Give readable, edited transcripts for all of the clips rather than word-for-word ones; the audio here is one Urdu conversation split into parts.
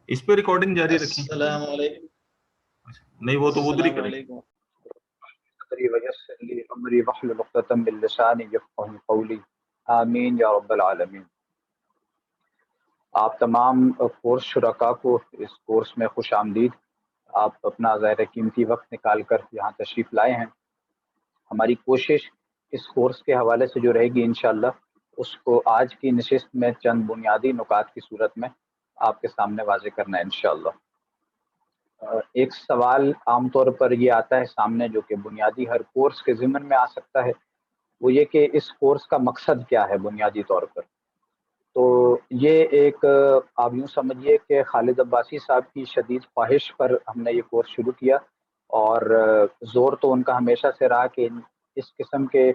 اس پہ ریکارڈنگ جاری رکھیں. السلام علیکم. نہیں وہ تو ادھر ہی السلام کریں. علیکم. ويسر لي امري واحلل عقدة من لساني يفقهوا قولي آمین یا رب العالمین. آپ تمام کورس شرکا کو اس کورس میں خوش آمدید. آپ اپنا ظاہر قیمتی وقت نکال کر یہاں تشریف لائے ہیں. ہماری کوشش اس کورس کے حوالے سے جو رہے گی انشاءاللہ اس کو آج کی نشست میں چند بنیادی نکات کی صورت میں آپ کے سامنے واضح کرنا ہے انشاءاللہ. ایک سوال عام طور پر یہ آتا ہے سامنے جو کہ بنیادی ہر کورس کے ضمن میں آ سکتا ہے، وہ یہ کہ اس کورس کا مقصد کیا ہے بنیادی طور پر. تو یہ ایک آپ یوں سمجھیے کہ خالد عباسی صاحب کی شدید خواہش پر ہم نے یہ کورس شروع کیا، اور زور تو ان کا ہمیشہ سے رہا کہ اس قسم کے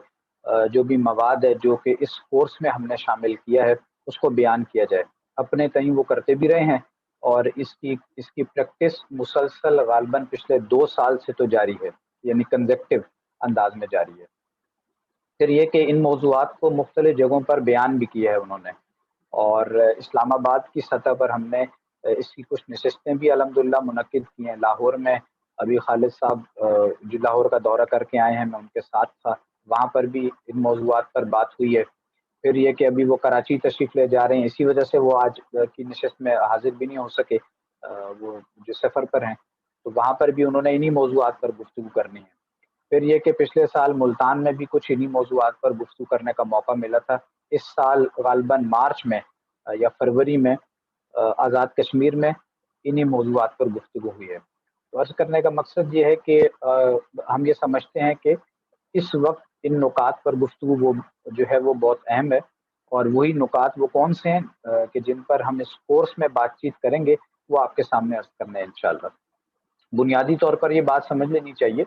جو بھی مواد ہے جو کہ اس کورس میں ہم نے شامل کیا ہے اس کو بیان کیا جائے. اپنے تئیں وہ کرتے بھی رہے ہیں، اور اس کی پریکٹس مسلسل غالباً پچھلے 2 سال سے تو جاری ہے، یعنی کنزیکٹیو انداز میں جاری ہے. پھر یہ کہ ان موضوعات کو مختلف جگہوں پر بیان بھی کیا ہے انہوں نے، اور اسلام آباد کی سطح پر ہم نے اس کی کچھ نشستیں بھی الحمدللہ منعقد کی ہیں. لاہور میں ابھی خالد صاحب جو لاہور کا دورہ کر کے آئے ہیں، میں ان کے ساتھ تھا، وہاں پر بھی ان موضوعات پر بات ہوئی ہے. پھر یہ کہ ابھی وہ کراچی تشریف لے جا رہے ہیں، اسی وجہ سے وہ آج کی نشست میں حاضر بھی نہیں ہو سکے، وہ جو سفر پر ہیں، تو وہاں پر بھی انہوں نے انہی موضوعات پر گفتگو کرنی ہے. پھر یہ کہ پچھلے سال ملتان میں بھی کچھ انہی موضوعات پر گفتگو کرنے کا موقع ملا تھا. اس سال غالباً مارچ میں یا فروری میں آزاد کشمیر میں انہی موضوعات پر گفتگو ہوئی ہے. تو عرض کرنے کا مقصد یہ ہے کہ ہم یہ سمجھتے ہیں کہ اس وقت ان نکات پر گفتگو وہ جو ہے وہ بہت اہم ہے، اور وہی نکات وہ کون سے ہیں کہ جن پر ہم اس کورس میں بات چیت کریں گے وہ آپ کے سامنے عرض کرنے ہیں انشاءاللہ. بنیادی طور پر یہ بات سمجھ لینی چاہیے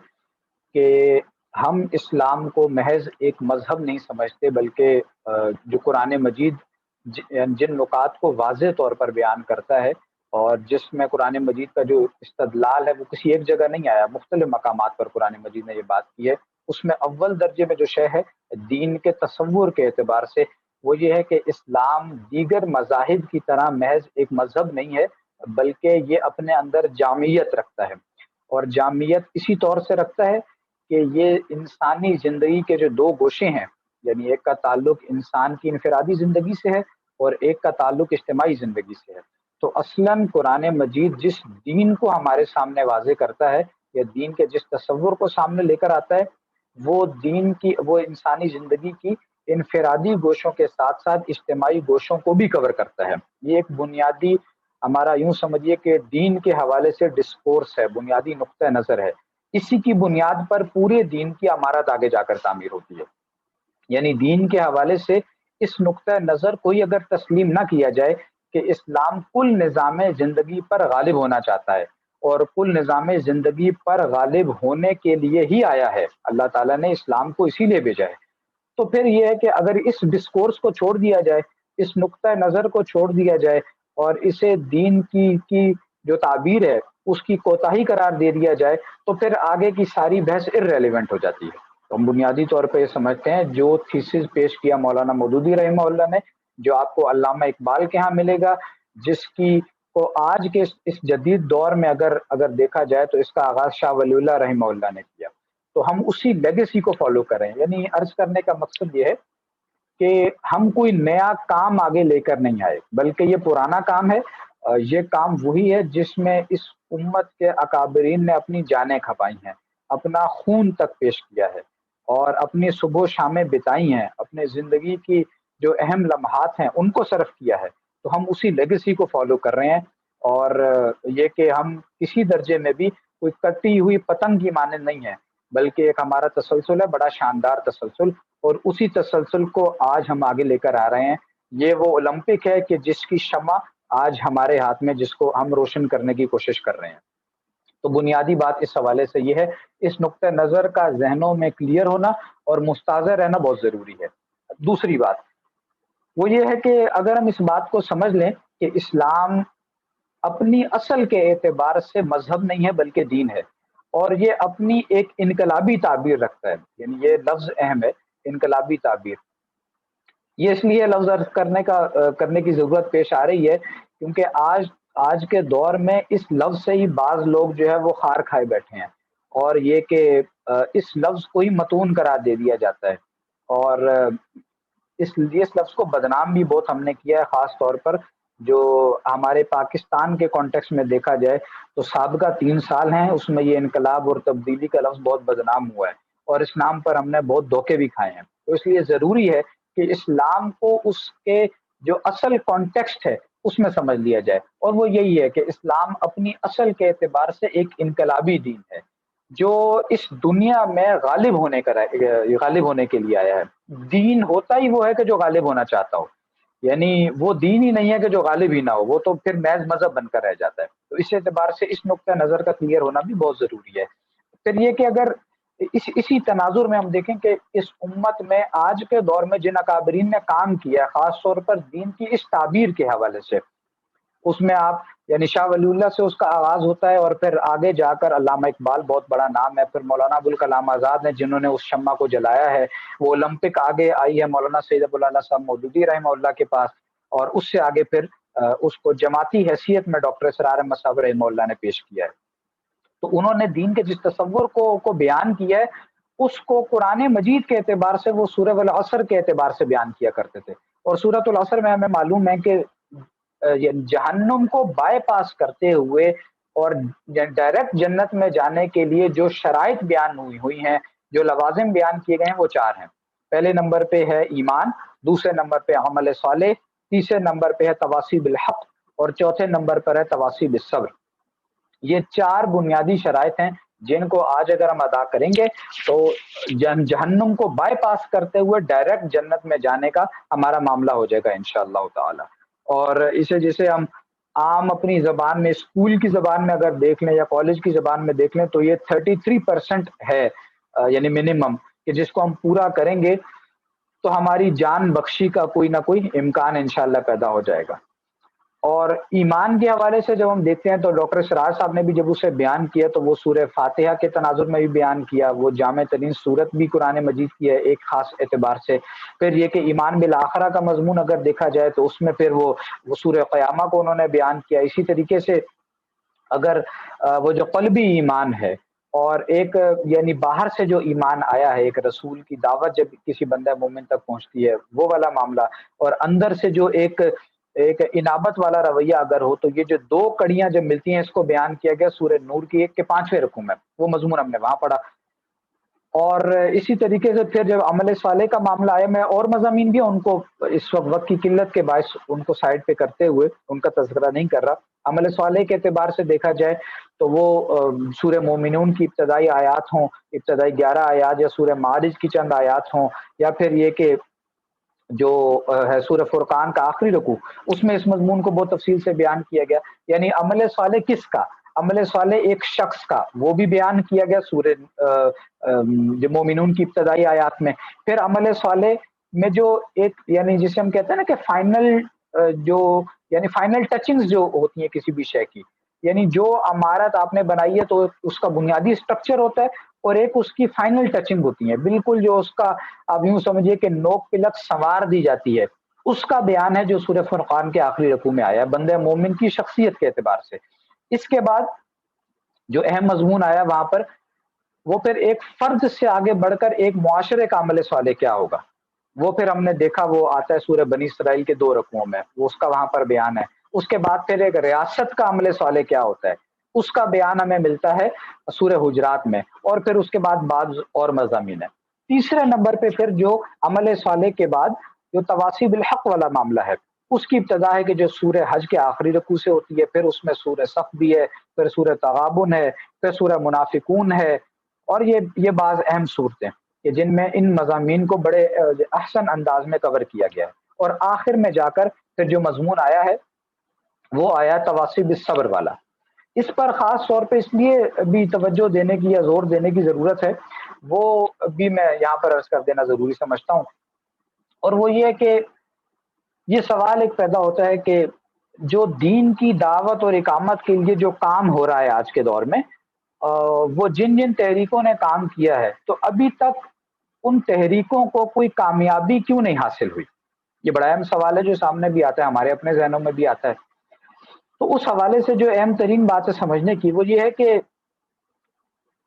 کہ ہم اسلام کو محض ایک مذہب نہیں سمجھتے، بلکہ جو قرآن مجید جن نکات کو واضح طور پر بیان کرتا ہے، اور جس میں قرآن مجید کا جو استدلال ہے وہ کسی ایک جگہ نہیں آیا، مختلف مقامات پر قرآن مجید نے یہ بات کی ہے. اس میں اول درجے میں جو شے ہے دین کے تصور کے اعتبار سے، وہ یہ ہے کہ اسلام دیگر مذاہب کی طرح محض ایک مذہب نہیں ہے، بلکہ یہ اپنے اندر جامعیت رکھتا ہے. اور جامعیت اسی طور سے رکھتا ہے کہ یہ انسانی زندگی کے جو 2 گوشے ہیں، یعنی ایک کا تعلق انسان کی انفرادی زندگی سے ہے اور ایک کا تعلق اجتماعی زندگی سے ہے. تو اصلاً قرآن مجید جس دین کو ہمارے سامنے واضح کرتا ہے یا دین کے جس تصور کو سامنے لے کر آتا ہے، وہ انسانی زندگی کی انفرادی گوشوں کے ساتھ ساتھ اجتماعی گوشوں کو بھی کور کرتا ہے. یہ ایک بنیادی ہمارا یوں سمجھیے کہ دین کے حوالے سے ڈسکورس ہے، بنیادی نقطہ نظر ہے. اسی کی بنیاد پر پورے دین کی عمارت آگے جا کر تعمیر ہوتی ہے. یعنی دین کے حوالے سے اس نقطہ نظر کو ہی اگر تسلیم نہ کیا جائے کہ اسلام کل نظام زندگی پر غالب ہونا چاہتا ہے، اور کل نظام زندگی پر غالب ہونے کے لیے ہی آیا ہے، اللہ تعالیٰ نے اسلام کو اسی لیے بھیجا ہے، تو پھر یہ ہے کہ اگر اس ڈسکورس کو چھوڑ دیا جائے، اس نقطہ نظر کو چھوڑ دیا جائے، اور اسے دین کی جو تعبیر ہے اس کی کوتاہی قرار دے دیا جائے، تو پھر آگے کی ساری بحث irrelevant ہو جاتی ہے. تو ہم بنیادی طور پہ یہ سمجھتے ہیں جو تھیسس پیش کیا مولانا مودودی رحمہ اللہ نے، جو آپ کو علامہ اقبال کے ہاں ملے گا، جس کی کو آج کے اس جدید دور میں اگر دیکھا جائے تو اس کا آغاز شاہ ولی اللہ رحمہ اللہ نے کیا، تو ہم اسی لیگیسی کو فالو کریں. یعنی عرض کرنے کا مقصد یہ ہے کہ ہم کوئی نیا کام آگے لے کر نہیں آئے، بلکہ یہ پرانا کام ہے. یہ کام وہی ہے جس میں اس امت کے اکابرین نے اپنی جانیں کھپائی ہیں، اپنا خون تک پیش کیا ہے، اور اپنی صبح و شامیں بتائی ہیں، اپنے زندگی کی جو اہم لمحات ہیں ان کو صرف کیا ہے. تو ہم اسی لیگیسی کو فالو کر رہے ہیں، اور یہ کہ ہم کسی درجے میں بھی کوئی کٹی ہوئی پتنگ کی مانند نہیں ہے، بلکہ ایک ہمارا تسلسل ہے، بڑا شاندار تسلسل، اور اسی تسلسل کو آج ہم آگے لے کر آ رہے ہیں. یہ وہ اولمپک ہے کہ جس کی شمع آج ہمارے ہاتھ میں، جس کو ہم روشن کرنے کی کوشش کر رہے ہیں. تو بنیادی بات اس حوالے سے یہ ہے، اس نقطہ نظر کا ذہنوں میں کلیئر ہونا اور مستحضر رہنا بہت ضروری ہے. دوسری بات وہ یہ ہے کہ اگر ہم اس بات کو سمجھ لیں کہ اسلام اپنی اصل کے اعتبار سے مذہب نہیں ہے بلکہ دین ہے، اور یہ اپنی ایک انقلابی تعبیر رکھتا ہے، یعنی یہ لفظ اہم ہے، انقلابی تعبیر. یہ اس لیے لفظ عرض کرنے کی ضرورت پیش آ رہی ہے کیونکہ آج آج کے دور میں اس لفظ سے ہی بعض لوگ جو ہے وہ خار کھائے بیٹھے ہیں، اور یہ کہ اس لفظ کو ہی متون قرار دے دیا جاتا ہے، اور اس لفظ کو بدنام بھی بہت ہم نے کیا ہے، خاص طور پر جو ہمارے پاکستان کے کانٹیکس میں دیکھا جائے تو سابقہ 3 سال ہیں، اس میں یہ انقلاب اور تبدیلی کا لفظ بہت بدنام ہوا ہے، اور اس نام پر ہم نے بہت دھوکے بھی کھائے ہیں۔ تو اس لیے ضروری ہے کہ اسلام کو اس کے جو اصل کانٹیکسٹ ہے اس میں سمجھ لیا جائے، اور وہ یہی ہے کہ اسلام اپنی اصل کے اعتبار سے ایک انقلابی دین ہے جو اس دنیا میں غالب ہونے کے لیے آیا ہے۔ دین ہوتا ہی وہ ہے کہ جو غالب ہونا چاہتا ہو، یعنی وہ دین ہی نہیں ہے کہ جو غالب ہی نہ ہو، وہ تو پھر محض مذہب بن کر رہ جاتا ہے۔ تو اس اعتبار سے اس نقطہ نظر کا کلیئر ہونا بھی بہت ضروری ہے۔ پھر یہ کہ اگر اسی تناظر میں ہم دیکھیں کہ اس امت میں آج کے دور میں جن اکابرین نے کام کیا ہے، خاص طور پر دین کی اس تعبیر کے حوالے سے، اس میں آپ یعنی شاہ ولی اللہ سے اس کا آغاز ہوتا ہے، اور پھر آگے جا کر علامہ اقبال بہت بڑا نام ہے، پھر مولانا ابوالکلام آزاد نے جنہوں نے اس شمع کو جلایا ہے، وہ اولمپک آگے آئی ہے مولانا سید ابو اللہ صاحب مودودی رحمہ اللہ کے پاس، اور اس سے آگے پھر اس کو جماعتی حیثیت میں ڈاکٹر اسرار احمد صاحب رحمہ اللہ نے پیش کیا ہے۔ تو انہوں نے دین کے جس تصور کو بیان کیا ہے، اس کو قرآن مجید کے اعتبار سے وہ سورہ والعصر کے اعتبار سے بیان کیا کرتے تھے، اور سورۃ العصر میں ہمیں معلوم ہے کہ جہنم کو بائی پاس کرتے ہوئے اور ڈائریکٹ جنت میں جانے کے لیے جو شرائط بیان ہوئی ہیں، جو لوازم بیان کیے گئے ہیں، وہ 4 ہیں۔ پہلے نمبر پہ ہے ایمان، دوسرے نمبر پہ عمل صالح، تیسرے نمبر پہ ہے تواصی بالحق، اور چوتھے نمبر پر ہے تواصی بالصبر۔ یہ 4 بنیادی شرائط ہیں جن کو آج اگر ہم ادا کریں گے تو جہنم کو بائی پاس کرتے ہوئے ڈائریکٹ جنت میں جانے کا ہمارا معاملہ ہو جائے گا انشاءاللہ تعالی۔ اور اسے جسے ہم عام اپنی زبان میں، اسکول کی زبان میں اگر دیکھ لیں یا کالج کی زبان میں دیکھ لیں تو یہ 33% ہے، یعنی منیمم، کہ جس کو ہم پورا کریں گے تو ہماری جان بخشی کا کوئی نہ کوئی امکان انشاءاللہ پیدا ہو جائے گا۔ اور ایمان کے حوالے سے جب ہم دیکھتے ہیں تو ڈاکٹر سراج صاحب نے بھی جب اسے بیان کیا تو وہ سورہ فاتحہ کے تناظر میں بھی بیان کیا، وہ جامع ترین صورت بھی قرآن مجید کی ہے ایک خاص اعتبار سے۔ پھر یہ کہ ایمان بالآخرہ کا مضمون اگر دیکھا جائے تو اس میں پھر وہ سورہ قیامہ کو انہوں نے بیان کیا۔ اسی طریقے سے اگر وہ جو قلبی ایمان ہے اور ایک یعنی باہر سے جو ایمان آیا ہے، ایک رسول کی دعوت جب کسی بندہ مومن تک پہنچتی ہے وہ والا معاملہ، اور اندر سے جو ایک انابت والا رویہ اگر ہو، تو یہ جو 2 کڑیاں جب ملتی ہیں اس کو بیان کیا گیا سورہ نور کی 1 کے 5ویں رکوع میں، وہ مضمون ہم نے وہاں پڑھا۔ اور اسی طریقے سے پھر جب عمل صالح کا معاملہ آیا، میں اور مضامین بھی ان کو اس وقت کی قلت کے باعث ان کو سائڈ پہ کرتے ہوئے ان کا تذکرہ نہیں کر رہا۔ عمل صالح کے اعتبار سے دیکھا جائے تو وہ سورہ مومنون کی ابتدائی آیات ہوں، ابتدائی 11 آیات، یا سورہ معارج کی چند آیات ہوں، یا پھر یہ کہ جو ہے سورہ فرقان کا آخری رکوع، اس میں اس مضمون کو بہت تفصیل سے بیان کیا گیا۔ یعنی عمل صالح کس کا؟ عمل صالح ایک شخص کا، وہ بھی بیان کیا گیا سورہ جو مومنون کی ابتدائی آیات میں۔ پھر عمل صالح میں جو ایک یعنی جسے ہم کہتے ہیں نا کہ فائنل جو یعنی فائنل ٹچنگز جو ہوتی ہیں کسی بھی شے کی، یعنی جو عمارت آپ نے بنائی ہے تو اس کا بنیادی اسٹرکچر ہوتا ہے، اور ایک اس کی فائنل ٹچنگ ہوتی ہے، بالکل جو اس کا آپ یوں سمجھیے کہ نوک پلک سنوار دی جاتی ہے، اس کا بیان ہے جو سورہ فرقان کے آخری رکوع میں آیا ہے بندہ مومن کی شخصیت کے اعتبار سے۔ اس کے بعد جو اہم مضمون آیا وہاں پر، وہ پھر ایک فرد سے آگے بڑھ کر ایک معاشرے کا عمل صالح کیا ہوگا، وہ پھر ہم نے دیکھا وہ آتا ہے سورہ بنی اسرائیل کے 2 رکوعوں میں، وہ اس کا وہاں پر بیان ہے۔ اس کے بعد پھر ایک ریاست کا عمل صالح کیا ہوتا ہے، اس کا بیان ہمیں ملتا ہے سورہ حجرات میں، اور پھر اس کے بعد بعض اور مضامین ہیں۔ تیسرے نمبر پہ پھر جو عمل صالح کے بعد جو تواصی بالحق والا معاملہ ہے، اس کی ابتدا ہے کہ جو سورہ حج کے آخری رکوع سے ہوتی ہے، پھر اس میں سورہ صف بھی ہے، پھر سورہ تغابن ہے، پھر سورہ منافقون ہے، اور یہ بعض اہم صورتیں کہ جن میں ان مضامین کو بڑے احسن انداز میں کور کیا گیا ہے۔ اور آخر میں جا کر پھر جو مضمون آیا ہے وہ آیا تواصی بالصبر والا۔ اس پر خاص طور پہ اس لیے بھی توجہ دینے کی یا زور دینے کی ضرورت ہے، وہ بھی میں یہاں پر عرض کر دینا ضروری سمجھتا ہوں، اور وہ یہ ہے کہ یہ سوال ایک پیدا ہوتا ہے کہ جو دین کی دعوت اور اقامت کے لیے جو کام ہو رہا ہے آج کے دور میں، وہ جن تحریکوں نے کام کیا ہے، تو ابھی تک ان تحریکوں کو کوئی کامیابی کیوں نہیں حاصل ہوئی؟ یہ بڑا اہم سوال ہے جو سامنے بھی آتا ہے، ہمارے اپنے ذہنوں میں بھی آتا ہے۔ تو اس حوالے سے جو اہم ترین بات ہے سمجھنے کی وہ یہ ہے کہ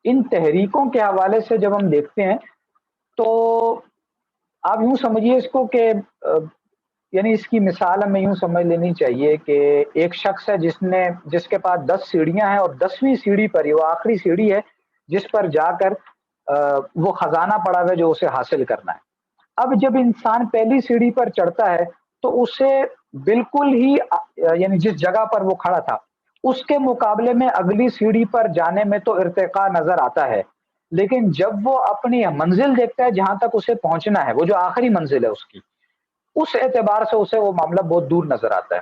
ان تحریکوں کے حوالے سے جب ہم دیکھتے ہیں تو آپ یوں سمجھیے اس کو کہ یعنی اس کی مثال ہمیں یوں سمجھ لینی چاہیے کہ ایک شخص ہے جس کے پاس 10 سیڑھیاں ہیں، اور 10ویں سیڑھی پر وہ آخری سیڑھی ہے جس پر جا کر وہ خزانہ پڑا ہوا ہے جو اسے حاصل کرنا ہے۔ اب جب انسان پہلی سیڑھی پر چڑھتا ہے تو اسے بالکل ہی یعنی جس جگہ پر وہ کھڑا تھا اس کے مقابلے میں اگلی سیڑھی پر جانے میں تو ارتقاء نظر آتا ہے، لیکن جب وہ اپنی منزل دیکھتا ہے جہاں تک اسے پہنچنا ہے، وہ جو آخری منزل ہے اس اعتبار سے اسے وہ معاملہ بہت دور نظر آتا ہے۔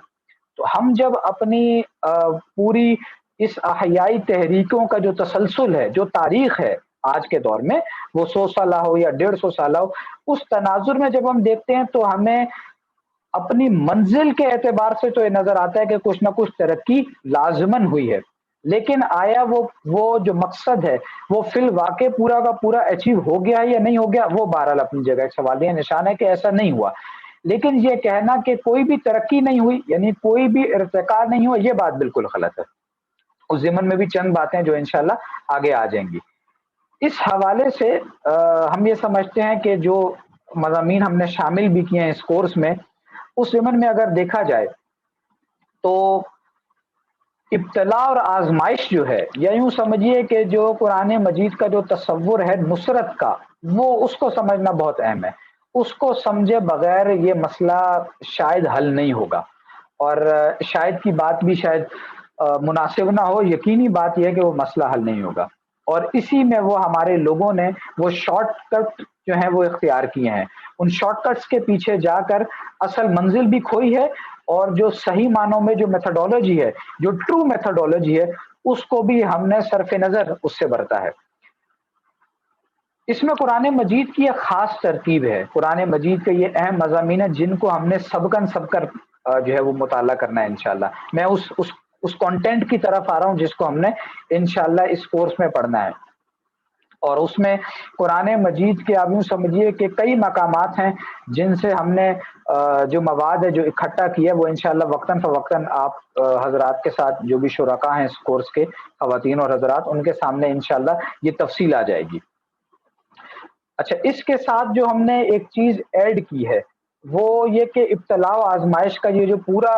تو ہم جب اپنی پوری اس احیائی تحریکوں کا جو تسلسل ہے، جو تاریخ ہے آج کے دور میں، وہ 100 سالہ ہو یا 150 سالہ ہو، اس تناظر میں جب ہم دیکھتے ہیں تو ہمیں اپنی منزل کے اعتبار سے تو یہ نظر آتا ہے کہ کچھ نہ کچھ ترقی لازماً ہوئی ہے، لیکن آیا وہ جو مقصد ہے وہ فی الواقع پورا کا پورا اچیو ہو گیا یا نہیں ہو گیا، وہ بہرحال اپنی جگہ ایک سوالیہ نشان ہے کہ ایسا نہیں ہوا۔ لیکن یہ کہنا کہ کوئی بھی ترقی نہیں ہوئی، یعنی کوئی بھی ارتقاء نہیں ہوا، یہ بات بالکل غلط ہے۔ اس ضمن میں بھی چند باتیں جو انشاءاللہ آگے آ جائیں گی۔ اس حوالے سے ہم یہ سمجھتے ہیں کہ جو مضامین ہم نے شامل بھی کیے ہیں اس کورس میں، اس ضمن میں اگر دیکھا جائے تو ابتلاء اور آزمائش جو ہے، یا یوں سمجھیے کہ جو قرآن مجید کا جو تصور ہے نصرت کا، وہ اس کو سمجھنا بہت اہم ہے۔ اس کو سمجھے بغیر یہ مسئلہ شاید حل نہیں ہوگا، اور شاید کی بات بھی شاید مناسب نہ ہو، یقینی بات یہ ہے کہ وہ مسئلہ حل نہیں ہوگا، اور اسی میں وہ ہمارے لوگوں نے وہ شارٹ کٹ جو ہیں وہ اختیار کیے ہیں۔ ان شارٹ کٹس کے پیچھے جا کر اصل منزل بھی کھوئی ہے، اور جو صحیح معنوں میں جو میتھڈولوجی ہے، جو ٹرو میتھڈولوجی ہے، اس کو بھی ہم نے صرف نظر اس سے برتا ہے۔ اس میں قرآن مجید کی ایک خاص ترتیب ہے، قرآن مجید کے یہ اہم مضامین ہیں جن کو ہم نے سبکن جو ہے وہ مطالعہ کرنا ہے انشاءاللہ۔ میں اس کانٹینٹ کی طرف آ رہا ہوں جس کو ہم نے انشاءاللہ اس کورس میں پڑھنا ہے، اور اس میں قرآن مجید کے آپ یوں سمجھیے کہ کئی مقامات ہیں جن سے ہم نے جو مواد ہے جو اکٹھا کیا ہے، وہ انشاءاللہ وقتاً فوقتاً آپ حضرات کے ساتھ جو بھی شرکاء ہیں اس کورس کے، خواتین اور حضرات، ان کے سامنے انشاءاللہ یہ تفصیل آ جائے گی۔ اچھا، اس کے ساتھ جو ہم نے ایک چیز ایڈ کی ہے وہ یہ کہ ابتلاء و آزمائش کا یہ جو پورا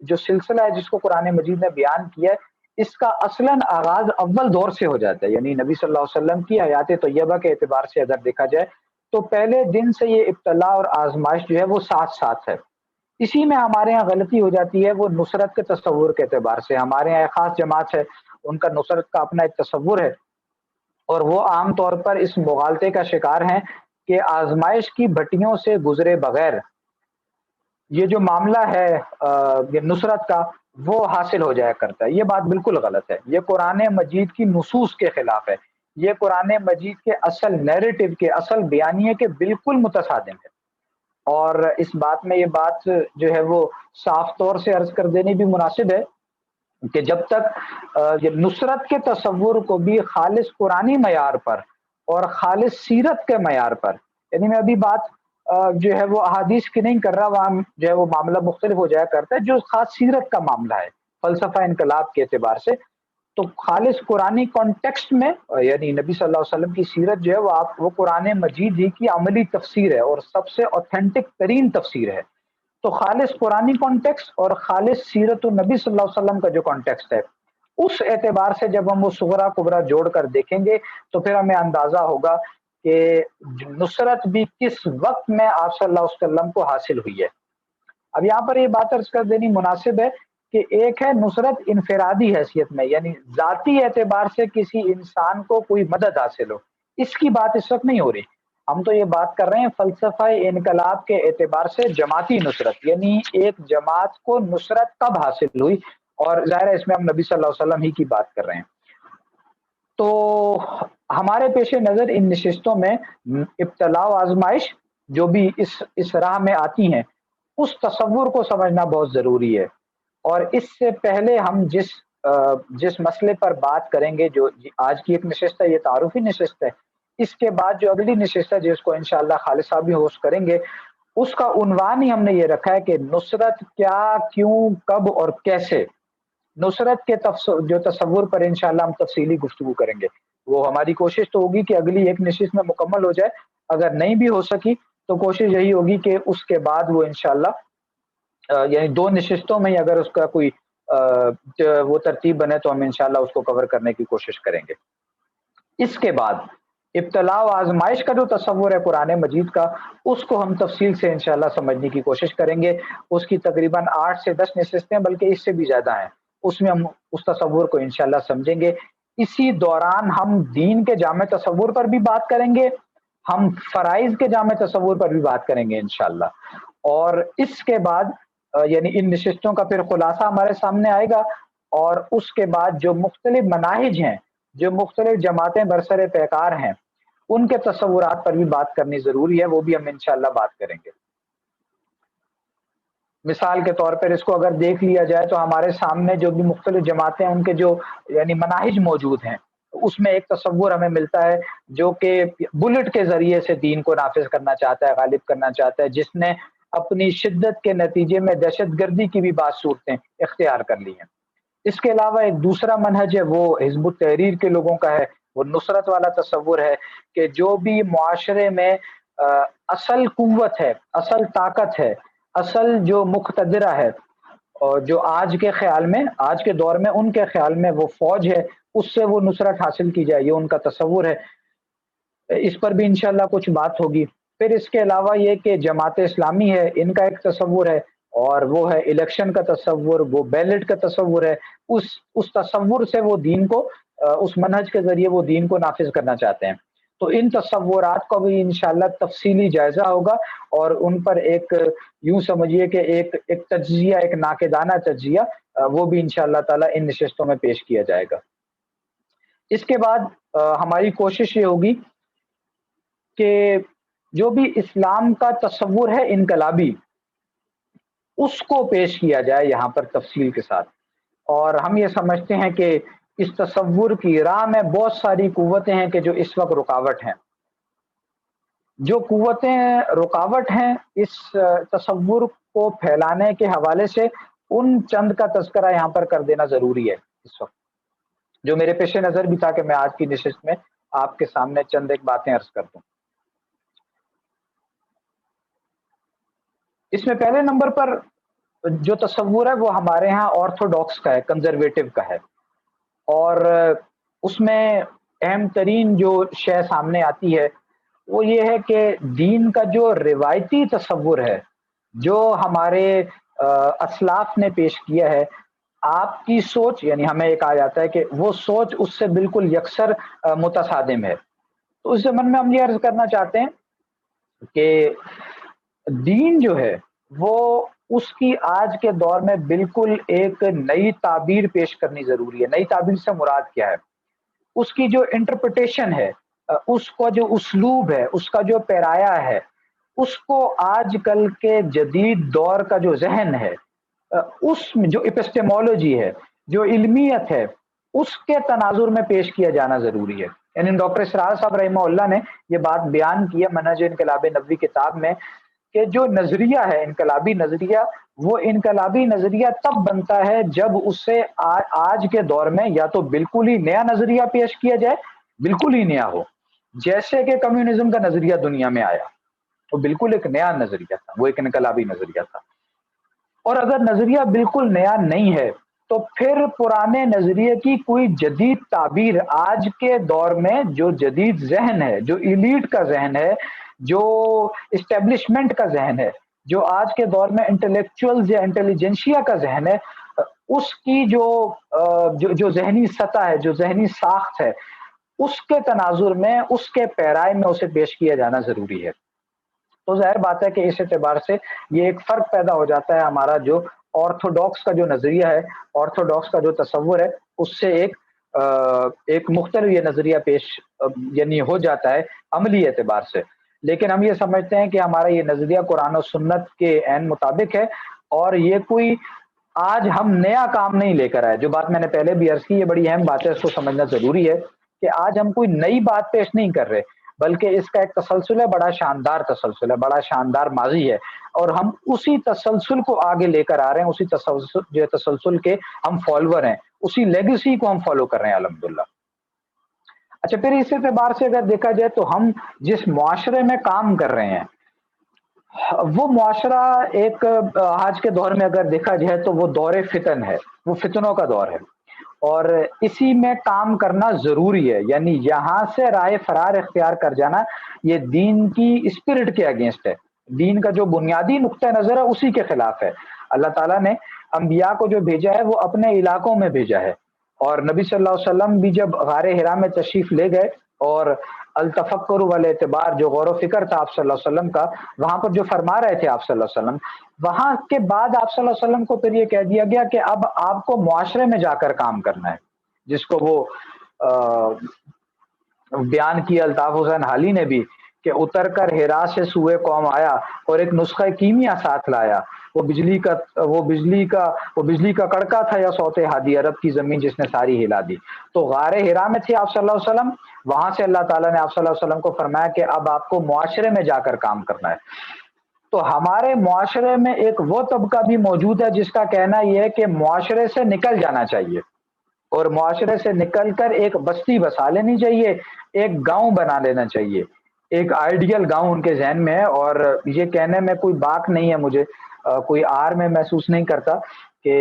جو سلسلہ ہے جس کو قرآن مجید نے بیان کیا ہے، اس کا اصلاً آغاز اول دور سے ہو جاتا ہے، یعنی نبی صلی اللہ علیہ وسلم کی حیات طیبہ کے اعتبار سے اگر دیکھا جائے تو پہلے دن سے یہ ابتلاء اور آزمائش جو ہے وہ ساتھ ساتھ ہے۔ اسی میں ہمارے ہاں غلطی ہو جاتی ہے، وہ نصرت کے تصور کے اعتبار سے۔ ہمارے یہاں ایک خاص جماعت ہے، ان کا نصرت کا اپنا ایک تصور ہے، اور وہ عام طور پر اس مغالطے کا شکار ہیں کہ آزمائش کی بھٹیوں سے گزرے بغیر یہ جو معاملہ ہے یہ نصرت کا، وہ حاصل ہو جایا کرتا ہے۔ یہ بات بالکل غلط ہے، یہ قرآن مجید کی نصوص کے خلاف ہے، یہ قرآن مجید کے اصل نیریٹو کے، اصل بیانیے کے بالکل متصادم ہے۔ اور اس بات میں یہ بات جو ہے وہ صاف طور سے عرض کر دینی بھی مناسب ہے کہ جب تک یہ نصرت کے تصور کو بھی خالص قرآنی معیار پر اور خالص سیرت کے معیار پر، یعنی میں ابھی بات جو ہے وہ احادیث کی نہیں کر رہا، وہاں جو ہے وہ معاملہ مختلف ہو جایا کرتا ہے، جو خاص سیرت کا معاملہ ہے فلسفہ انقلاب کے اعتبار سے، تو خالص قرآنی کانٹیکسٹ میں یعنی نبی صلی اللہ علیہ وسلم کی سیرت جو ہے وہ قرآن مجید ہی کی عملی تفسیر ہے اور سب سے اوتھینٹک ترین تفسیر ہے۔ تو خالص قرآنی کانٹیکسٹ اور خالص سیرت النبی صلی اللہ علیہ وسلم کا جو کانٹیکسٹ ہے، اس اعتبار سے جب ہم وہ صغرا کبرا جوڑ کر دیکھیں گے تو پھر ہمیں اندازہ ہوگا کہ نصرت بھی کس وقت میں آپ صلی اللہ علیہ وسلم کو حاصل ہوئی ہے۔ اب یہاں پر یہ بات عرض کر دینی مناسب ہے کہ ایک ہے نصرت انفرادی حیثیت میں، یعنی ذاتی اعتبار سے کسی انسان کو کوئی مدد حاصل ہو، اس کی بات اس وقت نہیں ہو رہی۔ ہم تو یہ بات کر رہے ہیں فلسفہ انقلاب کے اعتبار سے جماعتی نصرت، یعنی ایک جماعت کو نصرت کب حاصل ہوئی، اور ظاہر ہے اس میں ہم نبی صلی اللہ علیہ وسلم ہی کی بات کر رہے ہیں۔ تو ہمارے پیش نظر ان نشستوں میں ابتلاء و آزمائش جو بھی اس راہ میں آتی ہیں، اس تصور کو سمجھنا بہت ضروری ہے۔ اور اس سے پہلے ہم جس مسئلے پر بات کریں گے، جو آج کی ایک نشست ہے، یہ تعارفی نشست ہے، اس کے بعد جو اگلی نشست ہے جس کو انشاءاللہ خالد صاحب بھی ہوسٹ کریں گے، اس کا عنوان ہی ہم نے یہ رکھا ہے کہ نصرت کیا، کیوں، کب اور کیسے۔ نصرت کے جو تصور پر انشاءاللہ ہم تفصیلی گفتگو کریں گے. وہ ہماری کوشش تو ہوگی کہ اگلی ایک نشست میں مکمل ہو جائے. اگر نہیں بھی ہو سکی تو کوشش یہی ہوگی کہ اس کے بعد وہ انشاءاللہ یعنی 2 نشستوں میں ہی اگر اس کا کوئی وہ ترتیب بنے تو ہم انشاءاللہ اس کو کور کرنے کی کوشش کریں گے. اس کے بعد ابتلاء و آزمائش کا جو تصور ہے قرآن مجید کا، اس کو ہم تفصیل سے انشاءاللہ سمجھنے کی کوشش کریں گے. اس کی تقریباً 8 سے 10 نشستیں بلکہ اس سے بھی زیادہ ہیں، اس میں ہم اس تصور کو انشاءاللہ سمجھیں گے. اسی دوران ہم دین کے جامع تصور پر بھی بات کریں گے، ہم فرائض کے جامع تصور پر بھی بات کریں گے انشاءاللہ. اور اس کے بعد یعنی ان نشستوں کا پھر خلاصہ ہمارے سامنے آئے گا، اور اس کے بعد جو مختلف مناہج ہیں، جو مختلف جماعتیں برسر پیکار ہیں، ان کے تصورات پر بھی بات کرنی ضروری ہے، وہ بھی ہم انشاءاللہ بات کریں گے. مثال کے طور پر اس کو اگر دیکھ لیا جائے تو ہمارے سامنے جو بھی مختلف جماعتیں ہیں ان کے جو یعنی مناہج موجود ہیں، اس میں ایک تصور ہمیں ملتا ہے جو کہ بلٹ کے ذریعے سے دین کو نافذ کرنا چاہتا ہے، غالب کرنا چاہتا ہے، جس نے اپنی شدت کے نتیجے میں دہشت گردی کی بھی بعض صورتیں اختیار کر لی ہیں. اس کے علاوہ ایک دوسرا منہج ہے، وہ حزب التحریر کے لوگوں کا ہے، وہ نصرت والا تصور ہے کہ جو بھی معاشرے میں اصل قوت ہے، اصل طاقت ہے، اصل جو مقتدرہ ہے، اور جو آج کے خیال میں، آج کے دور میں ان کے خیال میں وہ فوج ہے، اس سے وہ نصرت حاصل کی جائے، یہ ان کا تصور ہے. اس پر بھی انشاءاللہ کچھ بات ہوگی. پھر اس کے علاوہ یہ کہ جماعت اسلامی ہے، ان کا ایک تصور ہے، اور وہ ہے الیکشن کا تصور، وہ بیلٹ کا تصور ہے. اس تصور سے وہ دین کو، اس منہج کے ذریعے وہ دین کو نافذ کرنا چاہتے ہیں. تو ان تصورات کا بھی انشاءاللہ تفصیلی جائزہ ہوگا، اور ان پر ایک یوں سمجھیے کہ ایک تجزیہ، ایک ناقدانہ تجزیہ، وہ بھی انشاءاللہ تعالی ان نشستوں میں پیش کیا جائے گا. اس کے بعد ہماری کوشش یہ ہوگی کہ جو بھی اسلام کا تصور ہے انقلابی، اس کو پیش کیا جائے یہاں پر تفصیل کے ساتھ. اور ہم یہ سمجھتے ہیں کہ اس تصور کی راہ میں بہت ساری قوتیں ہیں کہ جو اس وقت رکاوٹ ہیں. جو قوتیں رکاوٹ ہیں اس تصور کو پھیلانے کے حوالے سے، ان چند کا تذکرہ یہاں پر کر دینا ضروری ہے اس وقت، جو میرے پیش نظر بھی تھا کہ میں آج کی نشست میں آپ کے سامنے چند ایک باتیں عرض کر دوں. اس میں پہلے نمبر پر جو تصور ہے وہ ہمارے ہاں آرتھوڈاکس کا ہے، کنزرویٹو کا ہے. اور اس میں اہم ترین جو شے سامنے آتی ہے وہ یہ ہے کہ دین کا جو روایتی تصور ہے، جو ہمارے اسلاف نے پیش کیا ہے، آپ کی سوچ یعنی ہمیں ایک آ جاتا ہے کہ وہ سوچ اس سے بالکل یکسر متصادم ہے. تو اس زمن میں ہم یہ عرض کرنا چاہتے ہیں کہ دین جو ہے وہ اس کی آج کے دور میں بالکل ایک نئی تعبیر پیش کرنی ضروری ہے. نئی تعبیر سے مراد کیا ہے؟ اس کی جو انٹرپریٹیشن ہے، اس کا جو اسلوب ہے، اس کا جو پیرایا ہے، اس کو آج کل کے جدید دور کا جو ذہن ہے، اس میں جو اپسٹیمولوجی ہے، جو علمیت ہے، اس کے تناظر میں پیش کیا جانا ضروری ہے. یعنی ڈاکٹر اسرار صاحب رحمہ اللہ نے یہ بات بیان کی ہے منہج انقلاب نبوی کتاب میں کہ جو نظریہ ہے انقلابی نظریہ، وہ انقلابی نظریہ تب بنتا ہے جب اس سے آج کے دور میں یا تو بالکل ہی نیا نظریہ پیش کیا جائے، بالکل ہی نیا ہو، جیسے کہ کمیونزم کا نظریہ دنیا میں آیا، وہ بالکل ایک نیا نظریہ تھا، وہ ایک انقلابی نظریہ تھا. اور اگر نظریہ بالکل نیا نہیں ہے تو پھر پرانے نظریے کی کوئی جدید تعبیر آج کے دور میں جو جدید ذہن ہے، جو ایلیٹ کا ذہن ہے، جو اسٹیبلشمنٹ کا ذہن ہے، جو آج کے دور میں انٹلیکچوئلز یا انٹیلیجنشیا کا ذہن ہے، اس کی جو ذہنی سطح ہے، جو ذہنی ساخت ہے، اس کے تناظر میں، اس کے پیرائے میں اسے پیش کیا جانا ضروری ہے. تو ظاہر بات ہے کہ اس اعتبار سے یہ ایک فرق پیدا ہو جاتا ہے ہمارا جو آرتھوڈاکس کا جو نظریہ ہے، آرتھوڈاکس کا جو تصور ہے، اس سے ایک مختلف یہ نظریہ پیش یعنی ہو جاتا ہے عملی اعتبار سے. لیکن ہم یہ سمجھتے ہیں کہ ہمارا یہ نظریہ قرآن و سنت کے عین مطابق ہے، اور یہ کوئی آج ہم نیا کام نہیں لے کر آئے. جو بات میں نے پہلے بھی عرض کی، یہ بڑی اہم بات ہے، اس کو سمجھنا ضروری ہے کہ آج ہم کوئی نئی بات پیش نہیں کر رہے. بلکہ اس کا ایک تسلسل ہے، بڑا شاندار تسلسل ہے، بڑا شاندار ماضی ہے، اور ہم اسی تسلسل کو آگے لے کر آ رہے ہیں، اسی تسلسل کے ہم فالوور ہیں، اسی لیگیسی کو ہم فالو کر رہے ہیں الحمدللہ۔ اچھا، پھر اس اعتبار سے اگر دیکھا جائے تو ہم جس معاشرے میں کام کر رہے ہیں وہ معاشرہ ایک آج کے دور میں اگر دیکھا جائے تو وہ دور فتن ہے، وہ فتنوں کا دور ہے، اور اسی میں کام کرنا ضروری ہے، یعنی یہاں سے راہ فرار اختیار کر جانا یہ دین کی اسپرٹ کے اگینسٹ ہے، دین کا جو بنیادی نقطہ نظر ہے اسی کے خلاف ہے۔ اللہ تعالیٰ نے انبیاء کو جو بھیجا ہے وہ اپنے علاقوں میں بھیجا ہے، اور نبی صلی اللہ علیہ وسلم بھی جب غار حرا میں تشریف لے گئے اور التفکر والاعتبار جو غور و فکر تھا آپ صلی اللہ علیہ وسلم کا، وہاں پر جو فرما رہے تھے آپ صلی اللہ علیہ وسلم، وہاں کے بعد آپ صلی اللہ علیہ وسلم کو پھر یہ کہہ دیا گیا کہ اب آپ کو معاشرے میں جا کر کام کرنا ہے، جس کو وہ بیان کیا الطاف حسین حالی نے بھی کہ اتر کر ہرا سے سوئے قوم آیا اور ایک نسخہ کیمیا ساتھ لایا، وہ بجلی کا کڑکا تھا یا صوت ہادی، عرب کی زمین جس نے ساری ہلا دی۔ تو غار ہرا میں تھے آپ صلی اللہ علیہ وسلم، وہاں سے اللہ تعالیٰ نے آپ صلی اللہ علیہ وسلم کو فرمایا کہ اب آپ کو معاشرے میں جا کر کام کرنا ہے۔ تو ہمارے معاشرے میں ایک وہ طبقہ بھی موجود ہے جس کا کہنا یہ ہے کہ معاشرے سے نکل جانا چاہیے، اور معاشرے سے نکل کر ایک بستی بسا لینی چاہیے، ایک گاؤں بنا لینا چاہیے، ایک آئیڈیل گاؤں ان کے ذہن میں ہے۔ اور یہ کہنے میں کوئی باک نہیں ہے، مجھے کوئی آر میں محسوس نہیں کرتا کہ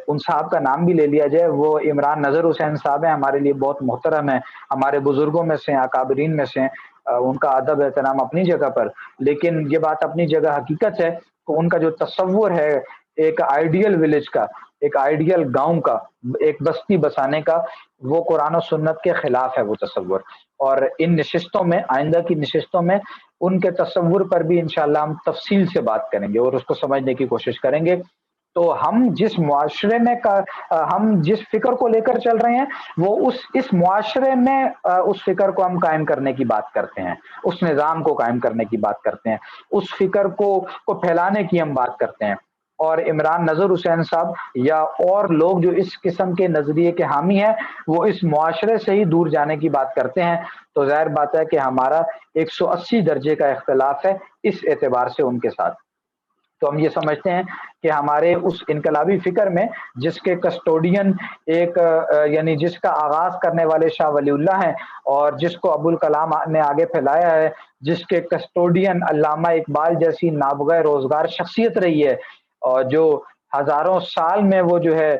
ان صاحب کا نام بھی لے لیا جائے۔ وہ عمران نظر حسین صاحب ہیں، ہمارے لیے بہت محترم ہیں، ہمارے بزرگوں میں سے ہیں، اکابرین میں سے ہیں، ان کا ادب احترام اپنی جگہ پر، لیکن یہ بات اپنی جگہ حقیقت ہے کہ ان کا جو تصور ہے ایک آئیڈیل ولیج کا، ایک آئیڈیل گاؤں کا، ایک بستی بسانے کا، وہ قرآن و سنت کے خلاف ہے وہ تصور۔ اور ان نشستوں میں، آئندہ کی نشستوں میں ان کے تصور پر بھی انشاءاللہ ہم تفصیل سے بات کریں گے اور اس کو سمجھنے کی کوشش کریں گے۔ تو ہم جس معاشرے میں ہم جس فکر کو لے کر چل رہے ہیں وہ اس معاشرے میں اس فکر کو ہم قائم کرنے کی بات کرتے ہیں، اس نظام کو قائم کرنے کی بات کرتے ہیں، اس فکر کو پھیلانے کی ہم بات کرتے ہیں۔ اور عمران نظر حسین صاحب یا اور لوگ جو اس قسم کے نظریے کے حامی ہیں وہ اس معاشرے سے ہی دور جانے کی بات کرتے ہیں، تو ظاہر بات ہے کہ ہمارا 180 درجے کا اختلاف ہے اس اعتبار سے ان کے ساتھ۔ تو ہم یہ سمجھتے ہیں کہ ہمارے اس انقلابی فکر میں جس کے کسٹوڈین یعنی جس کا آغاز کرنے والے شاہ ولی اللہ ہیں اور جس کو ابوالکلام نے آگے پھیلایا ہے، جس کے کسٹوڈین علامہ اقبال جیسی نابغہ روزگار شخصیت رہی ہے، اور جو ہزاروں سال میں وہ جو ہے